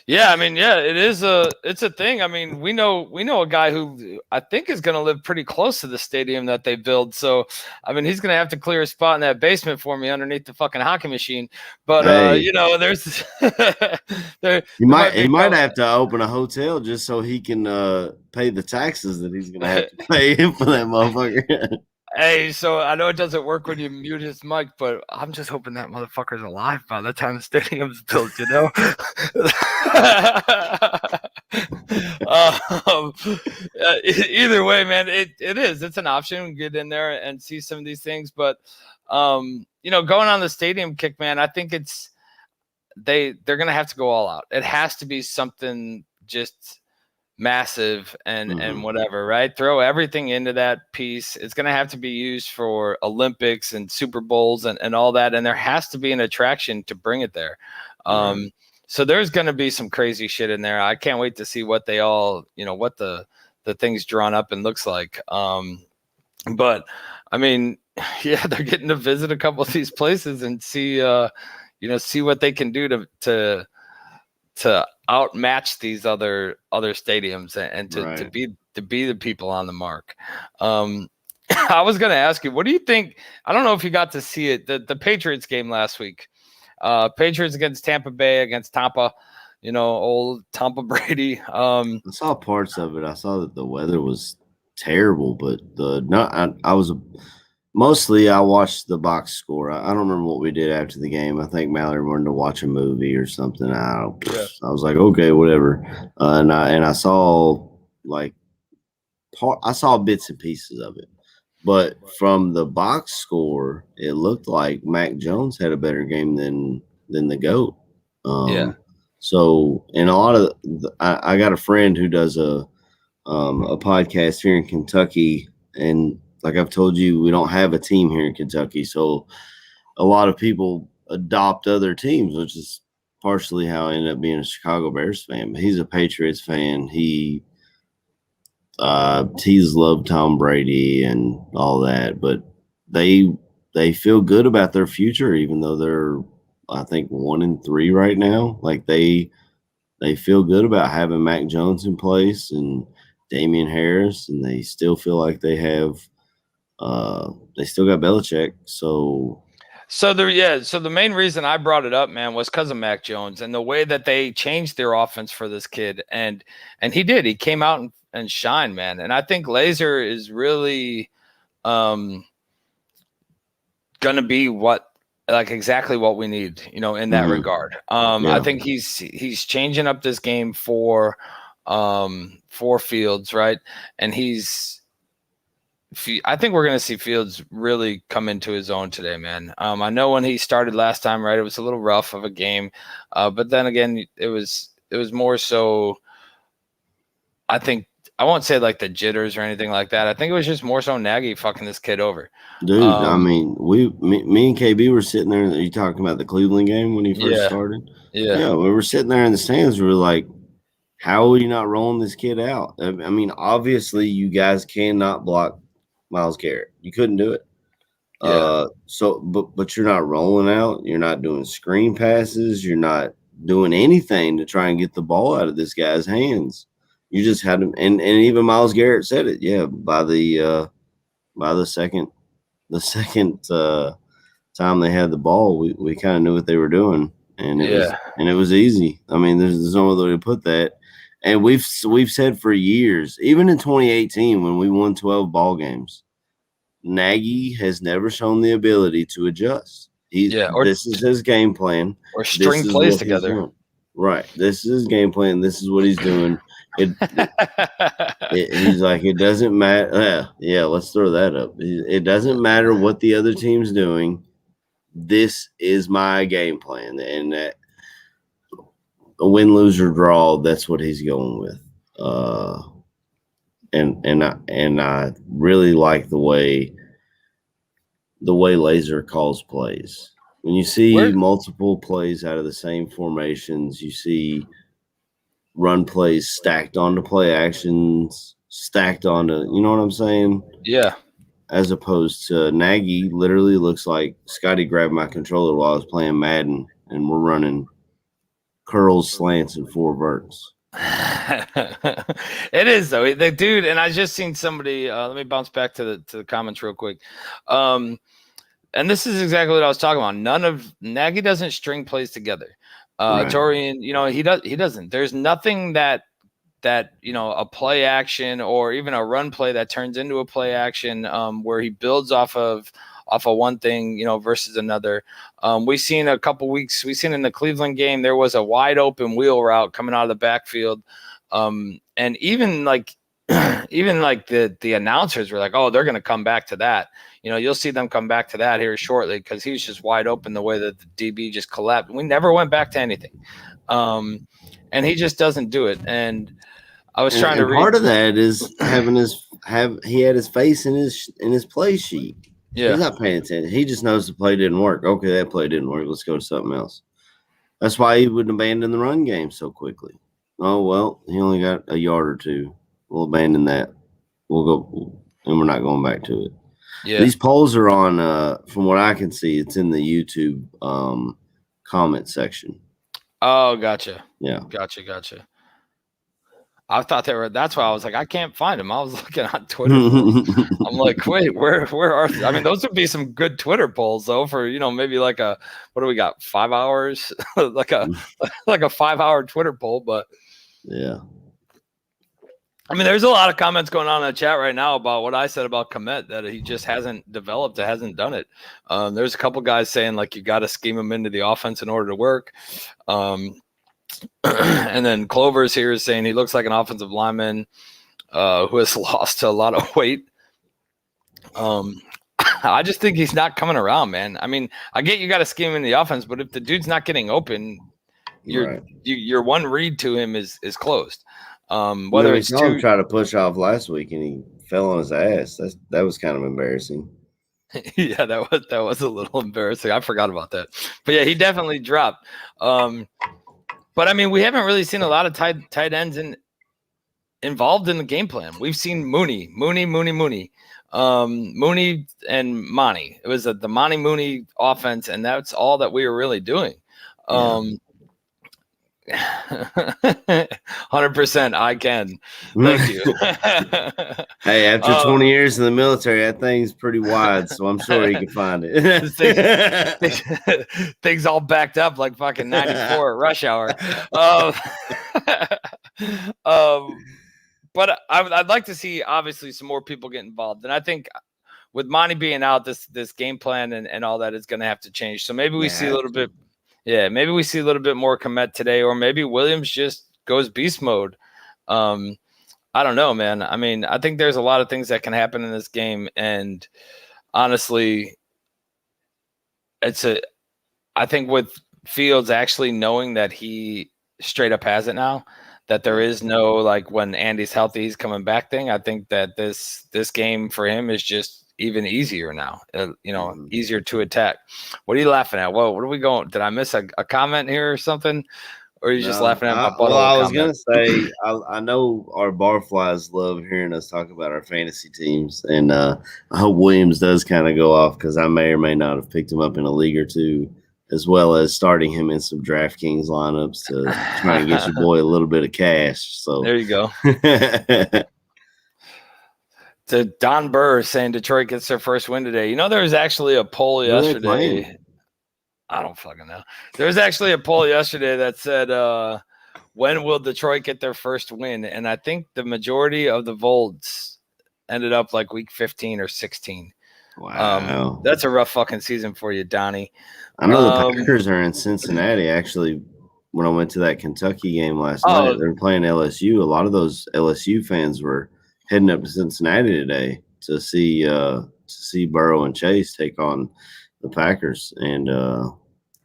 Yeah, I mean, yeah, it's a thing. I mean, we know a guy who I think is going to live pretty close to the stadium that they build. So, I mean, he's going to have to clear a spot in that basement for me underneath the fucking hockey machine. But Hey. you know, there's there He might be might have to open a hotel just so he can pay the taxes that he's gonna have to pay him for that motherfucker. Hey, so I know it doesn't work when you mute his mic, but I'm just hoping that motherfucker's alive by the time the stadium's built, you know? Either way, man, it is. It's an option. Get in there and see some of these things. But, you know, going on the stadium kick, man, I think they're going to have to go all out. It has to be something just massive and whatever, right? Throw everything into that piece. It's going to have to be used for Olympics and Super Bowls and all that. And there has to be an attraction to bring it there. So there's going to be some crazy shit in there. I can't wait to see what they all, you know, what the thing's drawn up and looks like. But I mean, yeah, they're getting to visit a couple of these places and see, you know, see what they can do to outmatch these other stadiums and to be the people on the mark. I was going to ask you, what do you think? I don't know if you got to see it, the Patriots game last week. Patriots against Tampa Bay, against Tampa, you know, old Tampa Brady. I saw parts of it. I saw that the weather was terrible, but mostly I watched the box score. I don't remember what we did after the game. I think Mallory wanted to watch a movie or something. I was like, okay, whatever. And I saw I saw bits and pieces of it. But from the box score, it looked like Mac Jones had a better game than the GOAT. So, and a lot of I got a friend who does a podcast here in Kentucky, and like I've told you, we don't have a team here in Kentucky, so a lot of people adopt other teams, which is partially how I ended up being a Chicago Bears fan. But he's a Patriots fan. He's loved Tom Brady and all that, but they feel good about their future, even though they're, I think, 1-3 right now. Like they feel good about having Mac Jones in place and Damian Harris, and they still feel like they have. They still got Belichick, so the main reason I brought it up, man, was because of Mac Jones and the way that they changed their offense for this kid, and he came out and shined, man. And I think Laser is really gonna be exactly what we need, you know, in that regard. I think he's changing up this game for Fields, right? And I think we're going to see Fields really come into his own today, man. I know when he started last time, right, it was a little rough of a game. But then again, it was more so, I think, I won't say like the jitters or anything like that. I think it was just more so Nagy fucking this kid over. Dude, I mean, me and KB were sitting there. Are you talking about the Cleveland game when he first started? Yeah, we were sitting there in the stands. We were like, how are you not rolling this kid out? I mean, obviously, you guys cannot block Myles Garrett. You couldn't do it. But you're not rolling out. You're not doing screen passes. You're not doing anything to try and get the ball out of this guy's hands. You just had him, and even Myles Garrett said it. Yeah, by the second time they had the ball, we kind of knew what they were doing, and it was easy. I mean, there's no other way to put that. And we've said for years, even in 2018 when we won 12 ball games, Nagy has never shown the ability to adjust. This is his game plan. Or string plays together. Right. This is his game plan. This is what he's doing. He's like, it doesn't matter. Yeah, let's throw that up. It doesn't matter what the other team's doing. This is my game plan. And that a win, lose, or draw, that's what he's going with. And I really like the way Laser calls plays. When you see multiple plays out of the same formations, you see run plays stacked onto play actions, stacked onto, you know what I'm saying? Yeah. As opposed to Nagy literally looks like Scotty grabbed my controller while I was playing Madden and we're running curls, slants, and 4 verts. It is though, the dude. And I just seen somebody. Let me bounce back to the comments real quick. And this is exactly what I was talking about. None of Nagy doesn't string plays together. Right. Torian, he doesn't. There's nothing that a play action or even a run play that turns into a play action where he builds off of one thing, versus another. We've seen in the Cleveland game, there was a wide open wheel route coming out of the backfield. And even like the announcers were like, oh, they're going to come back to that. You'll see them come back to that here shortly because he was just wide open the way that the DB just collapsed. We never went back to anything. And he just doesn't do it. And I was trying to read. Part of that is he had his face in his play sheet. Yeah. He's not paying attention. He just knows the play didn't work. Okay, that play didn't work. Let's go to something else. That's why he wouldn't abandon the run game so quickly. Oh, well, he only got a yard or two. We'll abandon that. We'll go, and we're not going back to it. Yeah. These polls are on, from what I can see, it's in the YouTube comment section. Oh, gotcha. Yeah. Gotcha. I thought that's why I was like, I can't find them. I was looking on Twitter. I'm like, wait, where are I mean, those would be some good Twitter polls though for, maybe like what do we got? 5 hours, like a 5-hour Twitter poll. But yeah, I mean, there's a lot of comments going on in the chat right now about what I said about Komet, that he just hasn't developed it, hasn't done it. There's a couple guys saying like, you got to scheme him into the offense in order to work. And then Clover's here is saying he looks like an offensive lineman who has lost a lot of weight. I just think he's not coming around, man. I mean, I get you got to scheme in the offense, but if the dude's not getting open, your one read to him is closed. Whether it's him try to push off last week and he fell on his ass. That was kind of embarrassing. Yeah, that was a little embarrassing. I forgot about that. But yeah, he definitely dropped. But I mean, we haven't really seen a lot of tight ends involved in the game plan. We've seen Mooney, Mooney and Monty. It was the Monty Mooney offense, and that's all that we were really doing. 100%. I can. Thank you. Hey, after 20 years in the military, that thing's pretty wide, so I'm sure he can find it. Things all backed up like fucking 94 rush hour. But I'd like to see obviously some more people get involved, and I think with Monty being out, this game plan and all that is going to have to change. So maybe we see a little bit. Yeah, maybe we see a little bit more Komet today, or maybe Williams just goes beast mode. I don't know, man. I mean, I think there's a lot of things that can happen in this game, and honestly, I think with Fields actually knowing that he straight up has it now, that there is no like when Andy's healthy, he's coming back thing. I think that this game for him is just even easier now, easier to attack. What are you laughing at? Whoa, what are we going? Did I miss a comment here or something? Or are you just laughing at my butt? Well, I was going to say, I know our Barflies love hearing us talk about our fantasy teams, and I hope Williams does kind of go off because I may or may not have picked him up in a league or two, as well as starting him in some DraftKings lineups to try and get your boy a little bit of cash. So there you go. To Don Burr saying Detroit gets their first win today. There was actually a poll yesterday. I don't fucking know. There was actually a poll yesterday that said, when will Detroit get their first win? And I think the majority of the votes ended up like week 15 or 16. Wow. That's a rough fucking season for you, Donnie. I know the Packers are in Cincinnati. Actually, when I went to that Kentucky game last night, they were playing LSU. A lot of those LSU fans were heading up to Cincinnati today to see Burrow and Chase take on the Packers, and the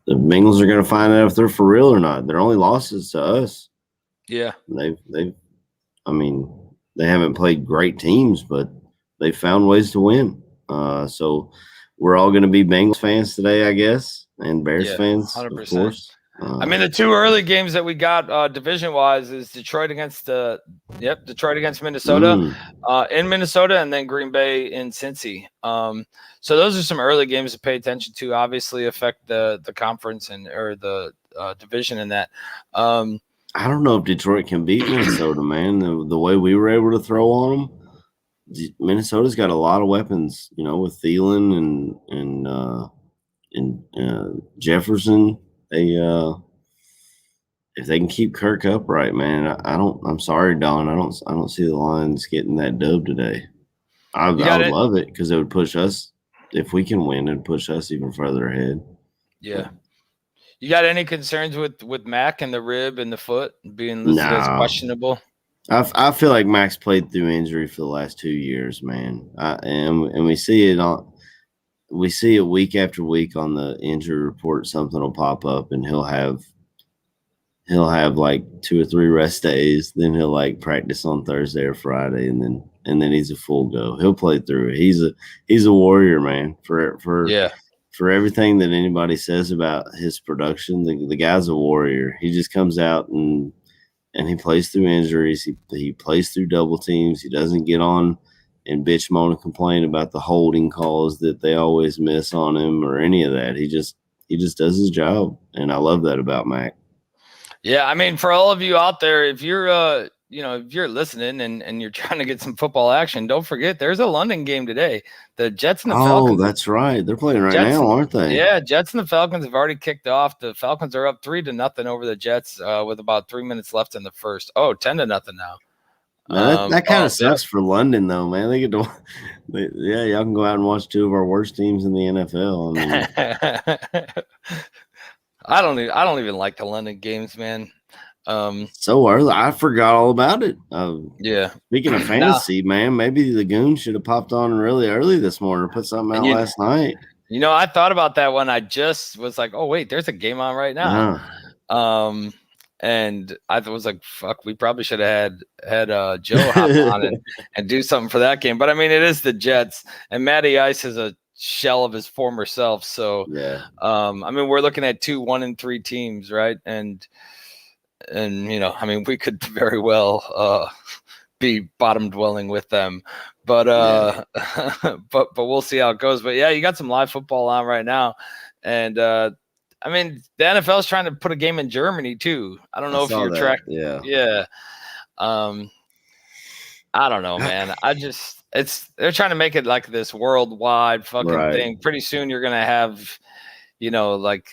Bengals are going to find out if they're for real or not. They're only losses to us. Yeah, they haven't played great teams, but they found ways to win. So we're all going to be Bengals fans today, I guess, and Bears fans, 100%. Of course. I mean, the two early games that we got division-wise is Detroit against Minnesota in Minnesota, and then Green Bay in Cincy. So those are some early games to pay attention to. Obviously, affect the conference or the division in that. I don't know if Detroit can beat Minnesota, man. The way we were able to throw on them, Minnesota's got a lot of weapons, with Thielen and Jefferson. If they can keep Kirk upright, man, I'm sorry, Don. I don't see the Lions getting that dub today. I would love it because it would push us. If we can win, it'd push us even further ahead. Yeah. You got any concerns with Mac and the rib and the foot being listed as questionable? I feel like Mac's played through injury for the last 2 years, man. And we see it week after week on the injury report. Something will pop up, and he'll have like 2 or 3 rest days. Then he'll like practice on Thursday or Friday, and then he's a full go. He'll play through it. He's a warrior, man. For everything that anybody says about his production, the guy's a warrior. He just comes out and he plays through injuries. He plays through double teams. He doesn't get on and bitch, moan, and complain about the holding calls that they always miss on him or any of that. He just does his job, and I love that about Mac. Yeah, I mean, for all of you out there, if you're if you're listening and you're trying to get some football action, don't forget there's a London game today. The Jets and the Falcons. Oh, that's right. They're playing now, aren't they? Yeah, Jets and the Falcons have already kicked off. The Falcons are up 3-0 over the Jets with about 3 minutes left in the first. Oh, 10-0 now. That kind of sucks for London, though, man. They get to, y'all can go out and watch 2 of our worst teams in the NFL. I mean, I don't even like the London games, man. So early, I forgot all about it. Yeah. Speaking of fantasy, man, maybe the Goon should have popped on really early this morning or put something out last night. I thought about that when I just was like, oh wait, there's a game on right now. And I was like, fuck, we probably should have had Joe hop on and do something for that game. But I mean, it is the Jets, and Matty Ice is a shell of his former self. So yeah. I mean, we're looking at 2 1-3 teams, right? And I mean, we could very well be bottom dwelling with them, but but we'll see how it goes. But yeah, you got some live football on right now, and I mean, the NFL is trying to put a game in Germany too. I don't know if you're tracking. Yeah. I don't know, man. They're trying to make it like this worldwide fucking thing. Pretty soon you're gonna have, like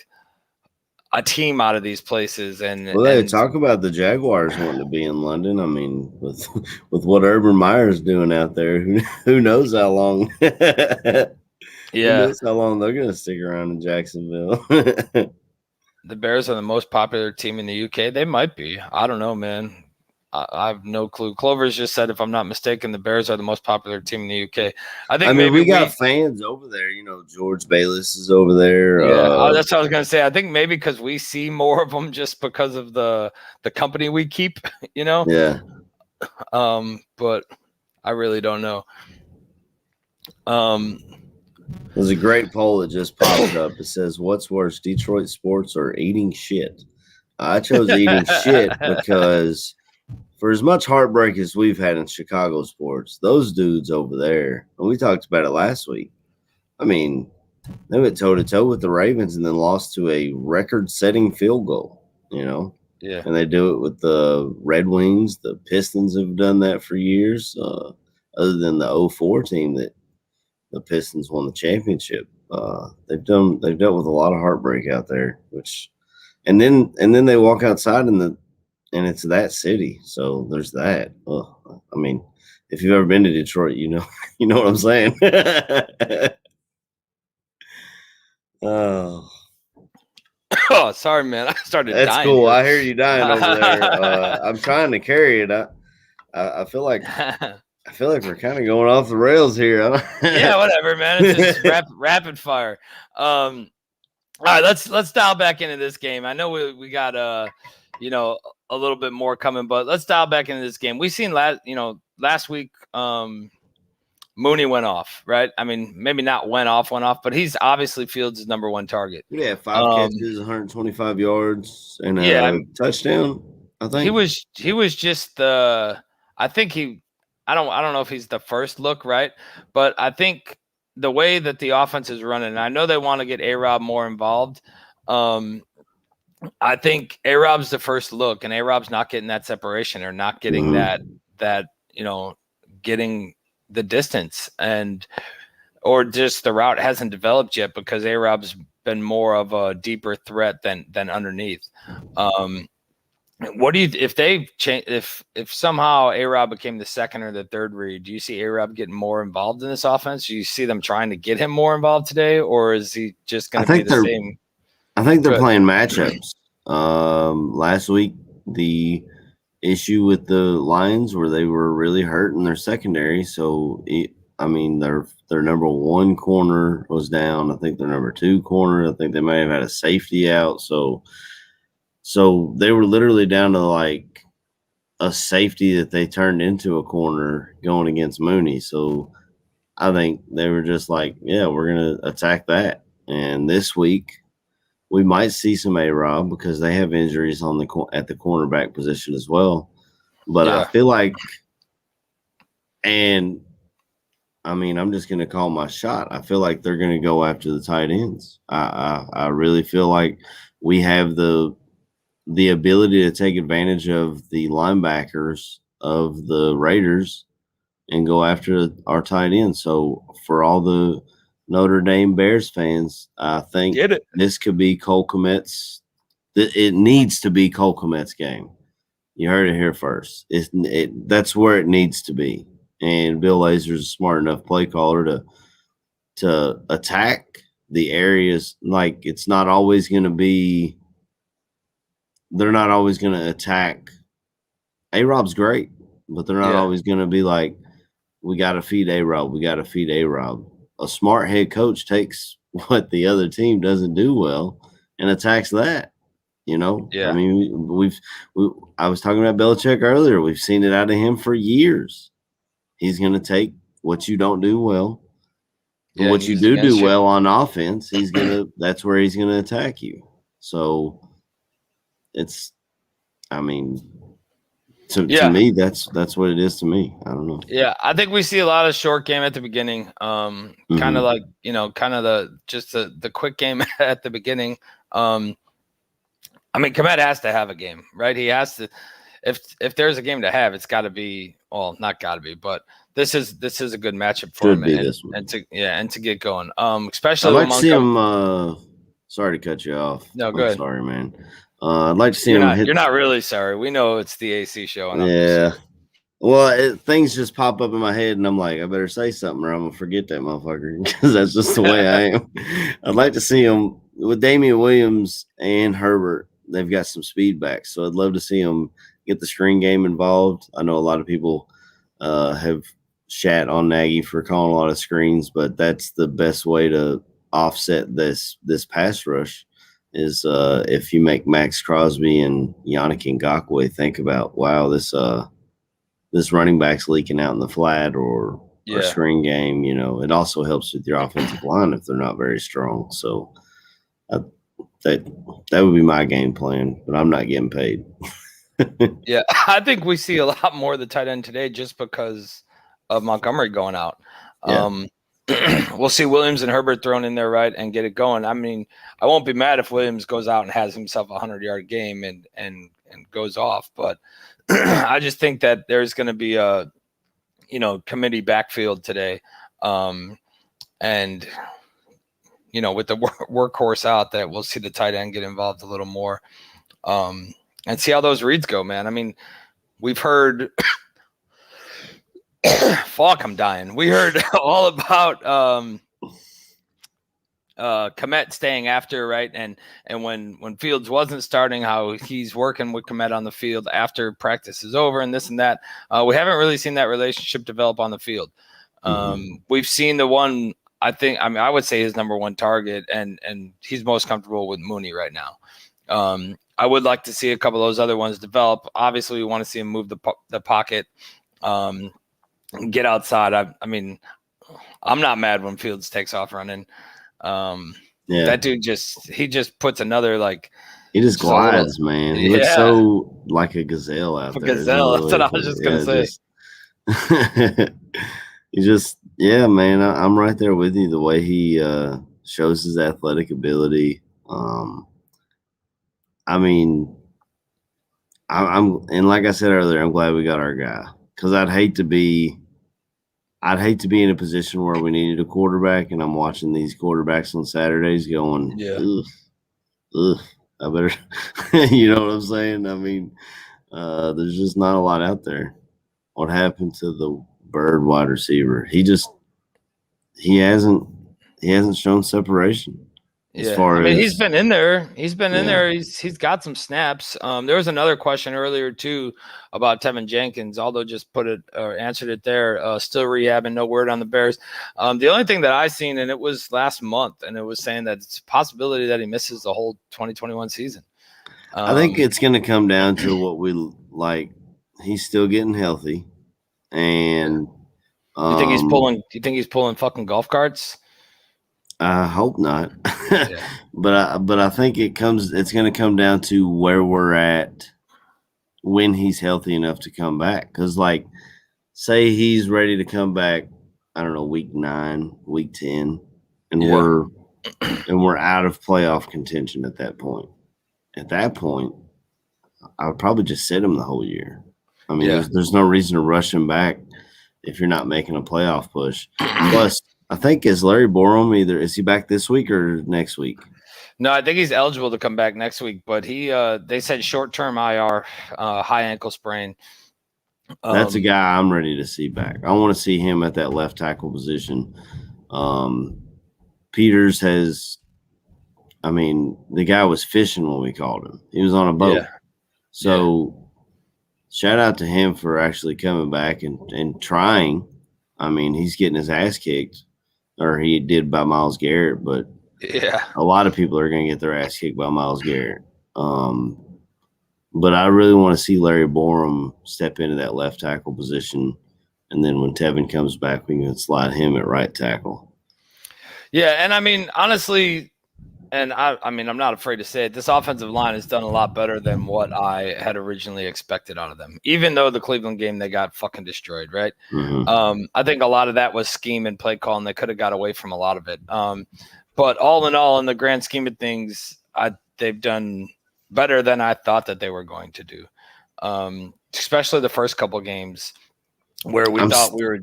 a team out of these places. And they talk about the Jaguars wanting to be in London. I mean, with what Urban Meyer's doing out there, who knows how long? Yeah, who knows how long they're going to stick around in Jacksonville. The Bears are the most popular team in the UK. They might be. I don't know, man. I have no clue. Clover's just said, if I'm not mistaken, the Bears are the most popular team in the UK. I think maybe we got fans over there. George Bayless is over there. Yeah, that's what I was gonna say. I think maybe because we see more of them just because of the company we keep. Yeah. But I really don't know. There's a great poll that just popped up. It says, "What's worse, Detroit sports or eating shit?" I chose eating shit because, for as much heartbreak as we've had in Chicago sports, those dudes over there, and we talked about it last week. I mean, they went toe-to-toe with the Ravens and then lost to a record-setting field goal, Yeah. And they do it with the Red Wings. The Pistons have done that for years, other than the 2004 team that the Pistons won the championship. They've dealt with a lot of heartbreak out there, and then they walk outside and it's that city. So there's that. I mean, if you've ever been to Detroit, you know what I'm saying. Oh, sorry, man. I started That's dying. cool. Here. I hear you dying over there. I'm trying to carry it. I feel like we're kind of going off the rails here. Yeah, whatever, man. It's just rapid fire. All right, let's dial back into this game. I know we got a little bit more coming, but let's dial back into this game. We seen last week Mooney went off, right? I mean, maybe not went off, but he's obviously Fields' number one target. Yeah, 5 catches, 125 yards, and Yeah, a touchdown. I think he was just the. I think he. I don't know if he's the first look, right? But I think the way that the offense is running, and I know they want to get A-Rob more involved. I think A-Rob's the first look, and A-Rob's not getting that separation or not getting that getting the distance, and or just the route hasn't developed yet because A-Rob's been more of a deeper threat than underneath. What do you if they change if somehow A-Rob became the second or the third read? Do you see A-Rob getting more involved in this offense? Do you see them trying to get him more involved today, or is he just going to be the same? I think they're playing matchups. Last week, the issue with the Lions where they were really hurt in their secondary. So, their number one corner was down. I think their number two corner, I think they may have had a safety out. So they were literally down to like a safety that they turned into a corner going against Mooney. So I think they were just like, yeah, we're going to attack that. And this week, we might see some A-Rob because they have injuries at the cornerback position as well. But I feel like, and I'm just going to call my shot. I feel like they're going to go after the tight ends. I really feel like we have the ability to take advantage of the linebackers of the Raiders and go after our tight end. So for all the Notre Dame Bears fans, I think this could be Cole Kmet's. It needs to be Cole Kmet's game. You heard it here first. That's where it needs to be. And Bill Lazor's a smart enough play caller to attack the areas. Like it's not always going to be. They're not always going to attack. A-Rob's great, but they're not always going to be like, we got to feed A-Rob. We got to feed A-Rob. A smart head coach takes what the other team doesn't do well and attacks that, Yeah. I mean, I was talking about Belichick earlier. We've seen it out of him for years. He's going to take what you don't do well, and what you do well on offense. That's where he's going to attack you. So to me, that's what it is to me. I don't know. Yeah, I think we see a lot of short game at the beginning. Kind of like, kind of the quick game at the beginning. Komet has to have a game, right? He has to. If there's a game to have, it's got to be. Well, not got to be, but this is a good matchup for him, and to get going. Especially I'd like to see him. Sorry to cut you off. No, good. Sorry, man. I'd like to see him. You're not really sorry. We know it's the AC show. And well, things just pop up in my head, and I'm like, I better say something, or I'm gonna forget that motherfucker because that's just the way I am. I'd like to see him with Damian Williams and Herbert. They've got some speed back, so I'd love to see him get the screen game involved. I know a lot of people have shat on Nagy for calling a lot of screens, but that's the best way to offset this pass rush. Is if you make Max Crosby and Yannick Ngakoue think about, wow, this running back's leaking out in the flat or screen game, it also helps with your offensive line if they're not very strong. So that would be my game plan, but I'm not getting paid. Yeah, I think we see a lot more of the tight end today just because of Montgomery going out. Yeah. We'll see Williams and Herbert thrown in there, right, and get it going. I mean, I won't be mad if Williams goes out and has himself a 100-yard game and goes off, but I just think that there's going to be a, committee backfield today, and with the workhorse out, that we'll see the tight end get involved a little more, and see how those reads go, man. I mean, we've heard. Fuck, I'm dying. We heard all about Komet staying after, right? And when Fields wasn't starting, how he's working with Komet on the field after practice is over and this and that. We haven't really seen that relationship develop on the field. We've seen the one, I would say his number one target, and he's most comfortable with Mooney right now. I would like to see a couple of those other ones develop. Obviously, we want to see him move the pocket. Get outside. I mean, I'm not mad when Fields takes off running. Yeah, That dude just puts another like he just just a little, glides, man. He looks so like a gazelle out a there. There's no gazelle. other That's way what I to put was it. just gonna say. He just, yeah, man. I'm right there with you. The way he shows his athletic ability. I mean, I'm and like I said earlier, I'm glad we got our guy because I'd hate to be in a position where we needed a quarterback and I'm watching these quarterbacks on Saturdays going, ugh, I better, you know what I'm saying? I mean, there's just not a lot out there. What happened to the Bird wide receiver? He hasn't shown separation. As far I mean, as he's been in there. He's been in there. He's got some snaps. There was another question earlier too about Tevin Jenkins. Although just put it or answered it there. Still rehabbing. No word on the Bears. The only thing that I seen, and it was last month, and it was saying that it's a possibility that he misses the whole 2021 season. I think it's going to come down to what we like. He's still getting healthy, and you think he's pulling? You think he's pulling fucking golf carts? I hope not. But I think it's going to come down to where we're at when he's healthy enough to come back. Because, like, say he's ready to come back, I don't know, week 9, week 10, and we're out of playoff contention at that point. At that point, I would probably just sit him the whole year. I mean, there's no reason to rush him back if you're not making a playoff push. Plus, I think is Larry Borum is he back this week or next week? No, I think he's eligible to come back next week, but they said short-term IR, high ankle sprain. That's a guy I'm ready to see back. I want to see him at that left tackle position. Peters has, I mean, the guy was fishing when we called him. He was on a boat. Yeah. So shout out to him for actually coming back and trying. I mean, he's getting his ass kicked, or he did by Myles Garrett, but a lot of people are going to get their ass kicked by Myles Garrett. But I really want to see Larry Borum step into that left tackle position, and then when Tevin comes back, we can slide him at right tackle. Yeah, and I mean, honestly, and I mean, I'm not afraid to say it, this offensive line has done a lot better than what I had originally expected out of them, even though the Cleveland game, they got fucking destroyed, right? Mm-hmm. I think a lot of that was scheme and play call, and they could have got away from a lot of it. But all in all, in the grand scheme of things, they've done better than I thought that they were going to do, especially the first couple games where we thought we were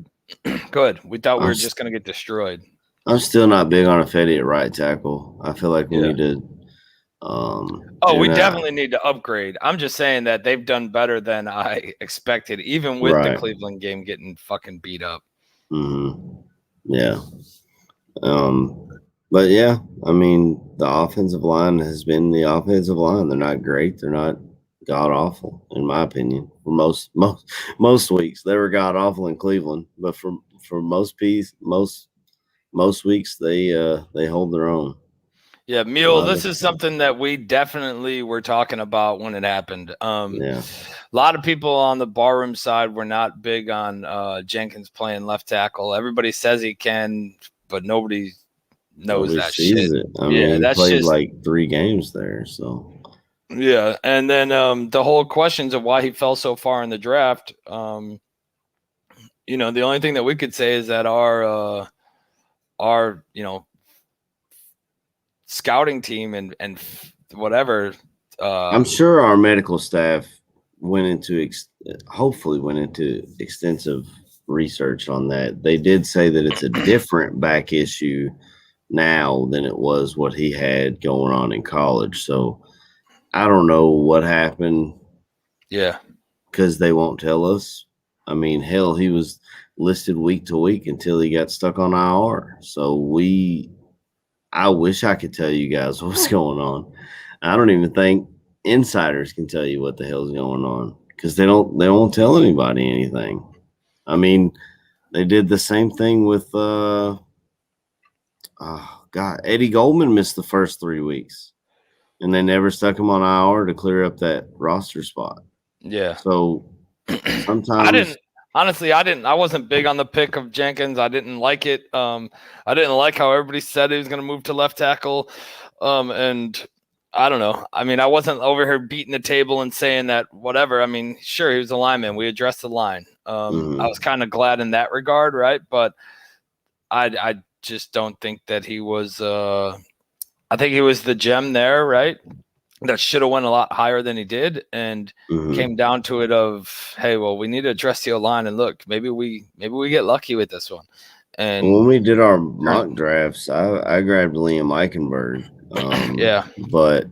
good. We thought we were just going to get destroyed. I'm still not big on a Fetty at right tackle. I feel like we need to. We definitely need to upgrade. I'm just saying that they've done better than I expected, even with the Cleveland game getting fucking beat up. Mm-hmm. Yeah. But yeah, I mean, the offensive line has been the offensive line. They're not great. They're not god awful, in my opinion. For most weeks, they were god awful in Cleveland, but for most weeks they hold their own. Yeah, Mule, this is something that we definitely were talking about when it happened. A lot of people on the barroom side were not big on Jenkins playing left tackle. Everybody says he can, but nobody knows that shit. It. I mean, he played like 3 games there, so. Yeah, and then the whole questions of why he fell so far in the draft, the only thing that we could say is that our scouting team and whatever. I'm sure our medical staff hopefully went into extensive research on that. They did say that it's a different back issue now than it was what he had going on in college. So I don't know what happened. Yeah. Because they won't tell us. I mean, hell, he was listed week to week until he got stuck on IR. So I wish I could tell you guys what's going on. I don't even think insiders can tell you what the hell's going on because they won't tell anybody anything. I mean, they did the same thing with Eddie Goldman missed the first 3 weeks, and they never stuck him on IR to clear up that roster spot. Yeah. So sometimes honestly, I wasn't big on the pick of Jenkins. I didn't like it. I didn't like how everybody said he was going to move to left tackle. And I don't know. I mean, I wasn't over here beating the table and saying that whatever. I mean, sure, he was a lineman. We addressed the line. I was kind of glad in that regard, right? But I just don't think that he was. I think he was the gem there, right? That should have went a lot higher than he did, and came down to it of, hey, well, we need to address the line, and look, maybe we get lucky with this one. And when we did our mock drafts, I grabbed Liam Eichenberg. yeah, but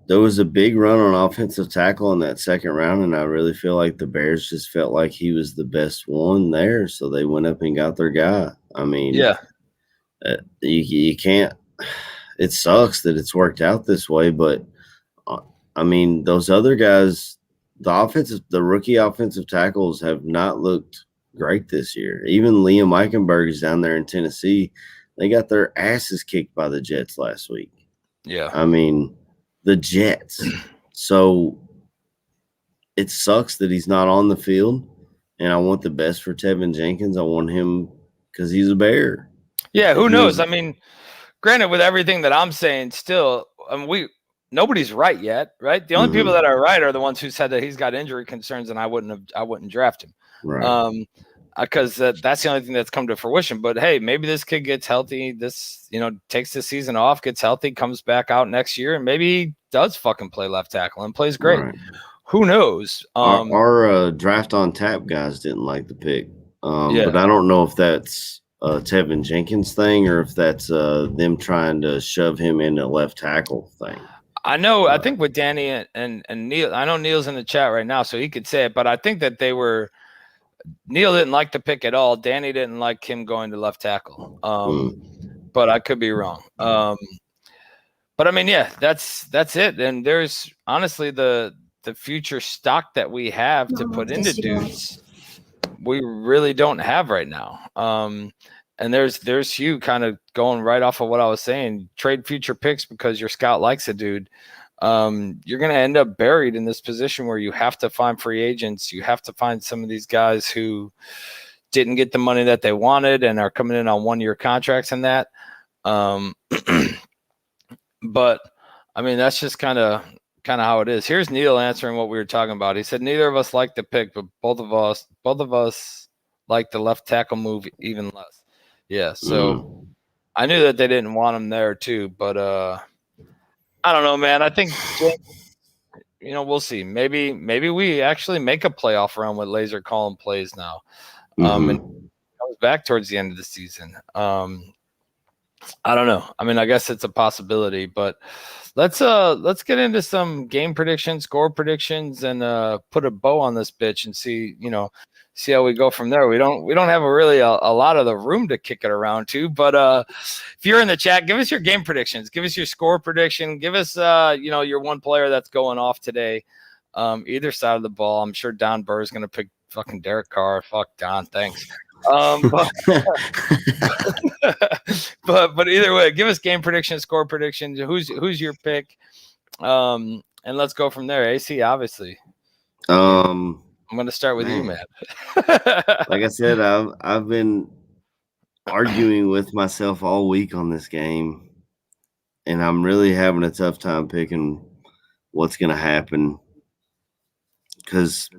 there was a big run on offensive tackle in that second round, and I really feel like the Bears just felt like he was the best one there, so they went up and got their guy. I mean, yeah, you can't. It sucks that it's worked out this way, but I mean, those other guys, the rookie offensive tackles have not looked great this year. Even Liam Eichenberg is down there in Tennessee. They got their asses kicked by the Jets last week. Yeah. I mean, the Jets. So it sucks that he's not on the field, and I want the best for Tevin Jenkins. I want him because he's a Bear. Yeah, who knows? I mean, granted, with everything that I'm saying, still, nobody's right yet, right? The only people that are right are the ones who said that he's got injury concerns, and I wouldn't draft him. Right. Because that's the only thing that's come to fruition. But hey, maybe this kid gets healthy. This, takes the season off, gets healthy, comes back out next year, and maybe he does fucking play left tackle and plays great. Right. Who knows? Our draft on tap guys didn't like the pick, but I don't know if that's a Tevin Jenkins thing or if that's them trying to shove him into left tackle thing. I know. I think with Danny and Neil, I know Neil's in the chat right now, so he could say it. But I think that Neil didn't like the pick at all. Danny didn't like him going to left tackle. But I could be wrong. But I mean, yeah, that's it. And there's honestly the future stock that we have to put into dudes, we really don't have right now. And there's Hugh kind of going right off of what I was saying. Trade future picks because your scout likes a dude. You're going to end up buried in this position where you have to find free agents. You have to find some of these guys who didn't get the money that they wanted and are coming in on 1-year contracts and that. But I mean, that's just kind of how it is. Here's Neil answering what we were talking about. He said, neither of us liked the pick, but both of us like the left tackle move even less. Yeah. So I knew that they didn't want him there too, but, I don't know, man. I think, we'll see. Maybe we actually make a playoff run with Laser calling plays now. And it comes back towards the end of the season. I don't know. I mean, I guess it's a possibility, but let's get into some game predictions, score predictions, and put a bow on this bitch and see how we go from there. We don't have a lot of the room to kick it around to, but if you're in the chat, give us your game predictions, give us your score prediction, give us your one player that's going off today, either side of the ball. I'm sure Don Burr is going to pick fucking Derek Carr. Fuck Don, thanks. But either way, give us game predictions, score predictions. Who's your pick? And let's go from there. AC, obviously. I'm going to start with you, man. Like I said, I've been arguing with myself all week on this game, and I'm really having a tough time picking what's going to happen because,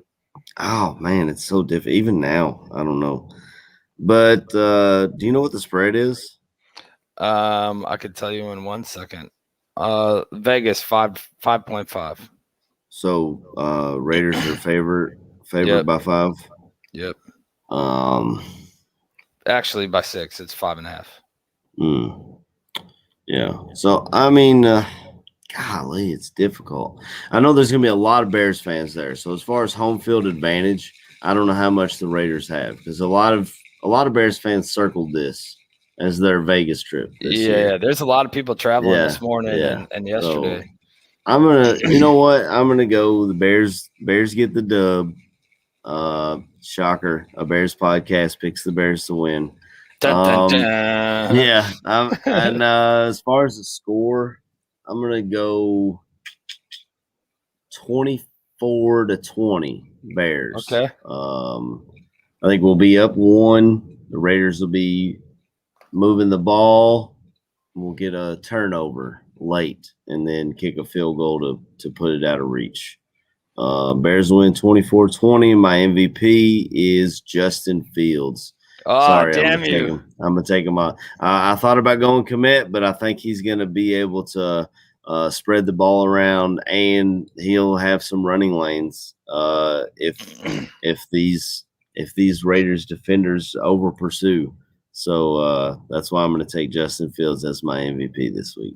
oh, man, it's so different. Even now, I don't know. But do you know what the spread is? I could tell you in 1 second. Vegas 5.5. So Raiders are favored by 5. Yep. Actually by 6. It's 5.5. Yeah. So I mean, golly, it's difficult. I know there's gonna be a lot of Bears fans there. So as far as home field advantage, I don't know how much the Raiders have because a lot of Bears fans circled this as their Vegas trip. Yeah, there's a lot of people traveling this morning and yesterday. So I'm gonna, you know what? I'm gonna go. The Bears get the dub. Shocker! A Bears podcast picks the Bears to win. Dun, dun, dun. Yeah, and as far as the score, I'm gonna go 24-20 Bears. Okay. I think we'll be up 1. The Raiders will be moving the ball. We'll get a turnover late and then kick a field goal to put it out of reach. Bears win 24-20. My MVP is Justin Fields. Oh, Sorry, damn you. I'm going to take him out. I thought about going Komet, but I think he's going to be able to spread the ball around, and he'll have some running lanes if these Raiders defenders over pursue. So that's why I'm going to take Justin Fields as my MVP this week.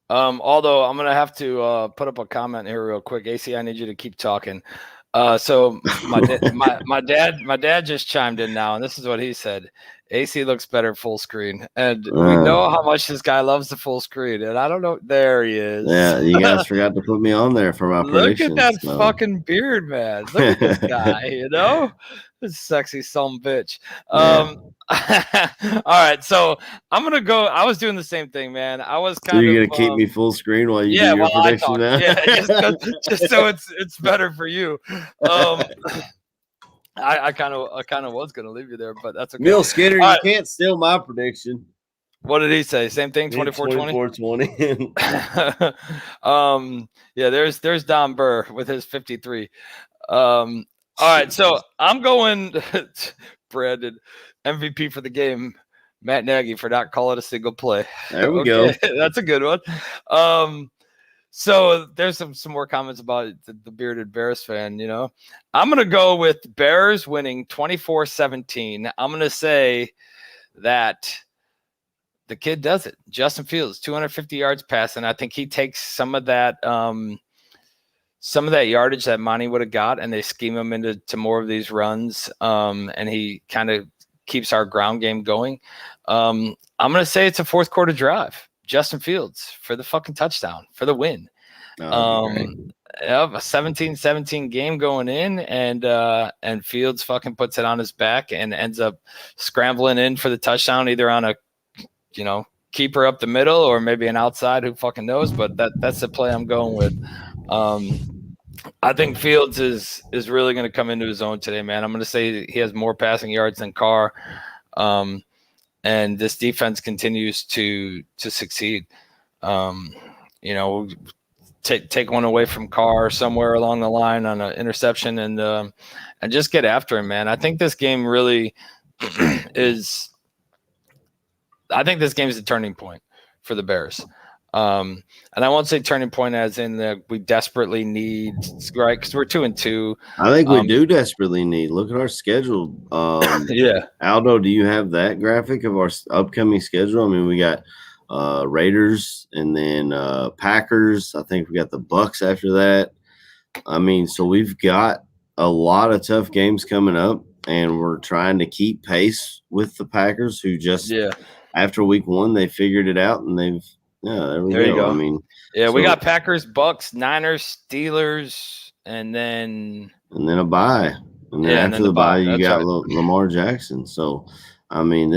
Although I'm gonna have to put up a comment here real quick. AC, I need you to keep talking. So my dad just chimed in now, and this is what he said. AC looks better full screen, and we know how much this guy loves the full screen. And I don't know. There he is. Yeah, you guys forgot to put me on there for my predictions. Look at that fucking beard, man. Look at this guy. You know, this sexy son of a bitch. All right, so I'm gonna go. I was doing the same thing, man. I was kind of. You're gonna keep me full screen while you do your prediction now? Yeah, just so it's better for you. I kind of was gonna leave you there, but that's okay. Neil Skinner, you can't steal my prediction. What did he say? Same thing, 24-20. Yeah, there's Don Burr with his 53. All right, so I'm going Brandon MVP for the game, Matt Nagy, for not calling a single play. There we go. That's a good one. So there's some more comments about the bearded Bears fan, you know. I'm going to go with Bears winning 24-17. I'm going to say that the kid does it. Justin Fields, 250 yards passing. I think he takes some of that yardage that Monty would have got, and they scheme him into more of these runs. And he kind of keeps our ground game going. I'm going to say it's a fourth quarter drive. Justin Fields for the fucking touchdown, for the win. A 17-17 game going in, and Fields fucking puts it on his back and ends up scrambling in for the touchdown, either on a, you know, keeper up the middle or maybe an outside, who fucking knows, but that's the play I'm going with. I think Fields is really going to come into his own today, man. I'm going to say he has more passing yards than Carr. And this defense continues to succeed. You know, take one away from Carr somewhere along the line on an interception, and just get after him, man. I think this game really is. I think this game is a turning point for the Bears. And I won't say turning point as in that we desperately need, right? Because we're 2-2. I think we do desperately need. Look at our schedule. Yeah. Aldo, do you have that graphic of our upcoming schedule? I mean, we got Raiders and then Packers. I think we got the Bucks after that. I mean, so we've got a lot of tough games coming up, and we're trying to keep pace with the Packers, who just after week 1 they figured it out, and they've. Yeah, there you go. I mean, we got Packers, Bucks, Niners, Steelers, and then a bye. And then after the bye, you got Lamar Jackson. So, I mean,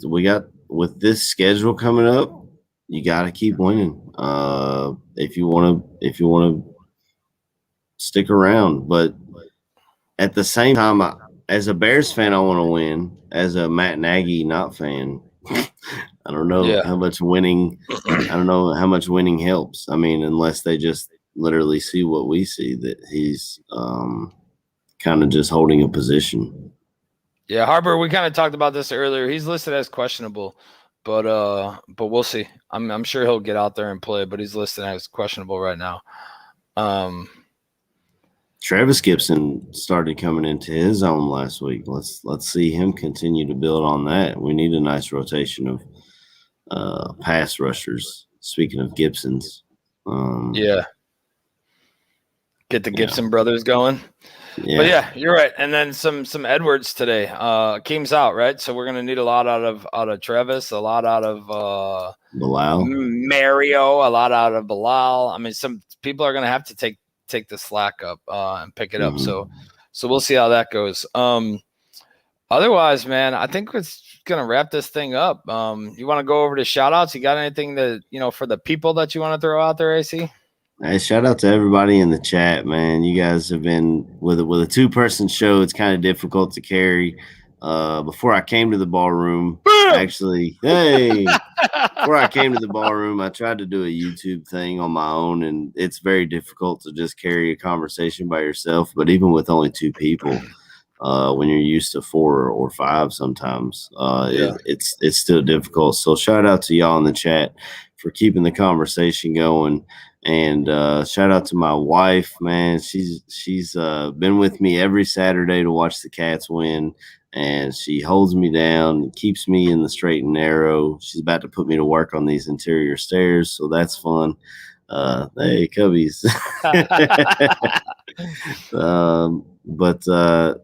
we got with this schedule coming up, you got to keep winning if you want to stick around. But at the same time, as a Bears fan, I want to win. As a Matt Nagy not fan. I don't know how much winning. I don't know how much winning helps. I mean, unless they just literally see what we see, that he's kind of just holding a position. Yeah, Harbor. We kind of talked about this earlier. He's listed as questionable, but we'll see. I'm sure he'll get out there and play, but he's listed as questionable right now. Travis Gibson started coming into his own last week. Let's see him continue to build on that. We need a nice rotation of pass rushers. Speaking of Gibsons, get the Gibson brothers going. Yeah. But yeah, you're right. And then some Edwards today. Keem's out, right? So we're gonna need a lot out of Travis, a lot out of Bilal, Mario, a lot out of Bilal. I mean, some people are gonna have to take the slack up and pick it up. So we'll see how that goes. Otherwise, man, I think it's gonna wrap this thing up. You want to go over to shout outs? You got anything that, you know, for the people that you want to throw out there, AC? Hey, shout out to everybody in the chat, man. You guys have been with a 2-person show. It's kind of difficult to carry. Before I came to the ballroom, actually, before I came to the ballroom, I tried to do a YouTube thing on my own, and it's very difficult to just carry a conversation by yourself. But even with only 2 people, when you're used to 4 or 5, sometimes it's still difficult. So shout out to y'all in the chat for keeping the conversation going. And shout out to my wife, man. She's been with me every Saturday to watch the Cats win, and she holds me down and keeps me in the straight and narrow. She's about to put me to work on these interior stairs, so that's fun. Hey, Cubbies.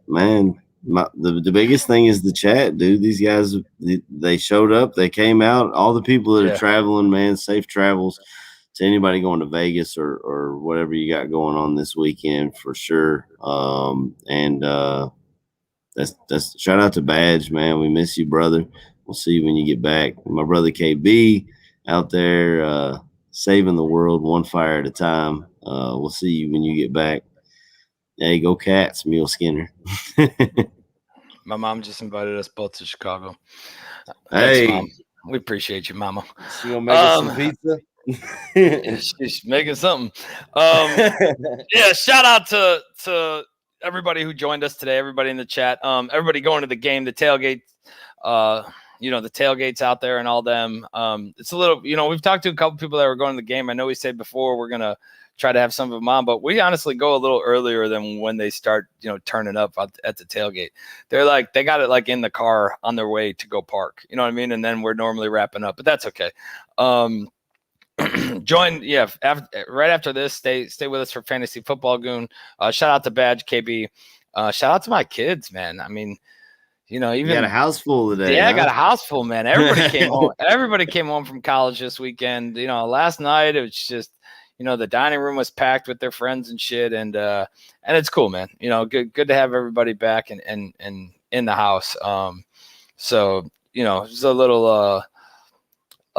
Man, the biggest thing is the chat, dude. These guys, they showed up, they came out. All the people that are traveling, man, safe travels to anybody going to Vegas or whatever you got going on this weekend for sure. That's shout out to Badge, man. We miss you, brother. We'll see you when you get back. My brother KB out there saving the world one fire at a time. We'll see you when you get back. Hey, go Cats, Mule Skinner. My mom just invited us both to Chicago. Hey, Mom. We appreciate you, Mama. She gonna make us some pizza. She's making something. Yeah, shout out to everybody who joined us today, everybody in the chat, everybody going to the game, the tailgate, the tailgates out there and all them. It's a little, we've talked to a couple people that were going to the game. I know we said before we're gonna try to have some of them on, but we honestly go a little earlier than when they start, turning up at the tailgate. They're like, they got it like in the car on their way to go park, you know what I mean? And then we're normally wrapping up, but that's okay. Join, right after this, stay with us for Fantasy Football Goon. Shout out to Badge KB. Shout out to my kids, man. I mean, even you got a house full today. Yeah, I got a house full, man. Everybody came home. Everybody came home from college this weekend. Last night it was just, the dining room was packed with their friends and shit, and it's cool, man. Good to have everybody back and in the house. So just a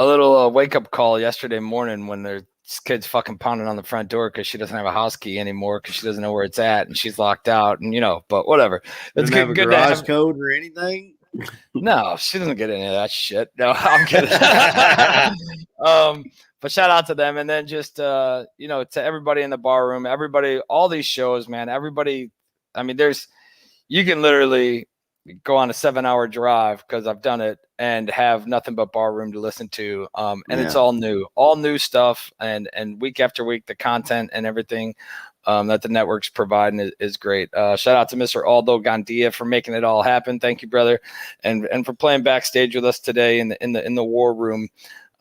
little wake up call yesterday morning when their kid's fucking pounding on the front door because she doesn't have a house key anymore because she doesn't know where it's at and she's locked out, and but whatever. It's good. Have a garage code or anything? No, she doesn't get any of that shit. No, I'm kidding. But shout out to them, and then just to everybody in the bar room, everybody, all these shows, man. Everybody, I mean, you can literally go on a 7-hour drive, because I've done it, and have nothing but bar room to listen to. It's all new stuff, and week after week, the content and everything that the network's providing is great. Shout out to Mr. Aldo Gandia for making it all happen. Thank you, brother, and for playing backstage with us today in the war room.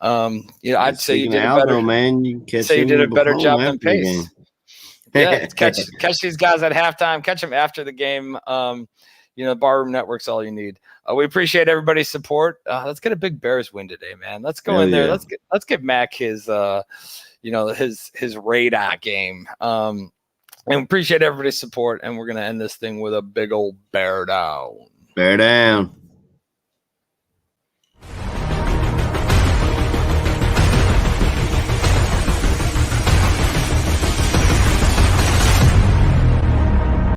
I'd say you did a better, man. You did a better job than Pace. Yeah, catch these guys at halftime. Catch them after the game. Barroom Network's all you need. We appreciate everybody's support. Let's get a big Bears win today, man. Let's go in there. Let's get Mac his his radar game. And appreciate everybody's support. And we're gonna end this thing with a big old bear down. Bear down.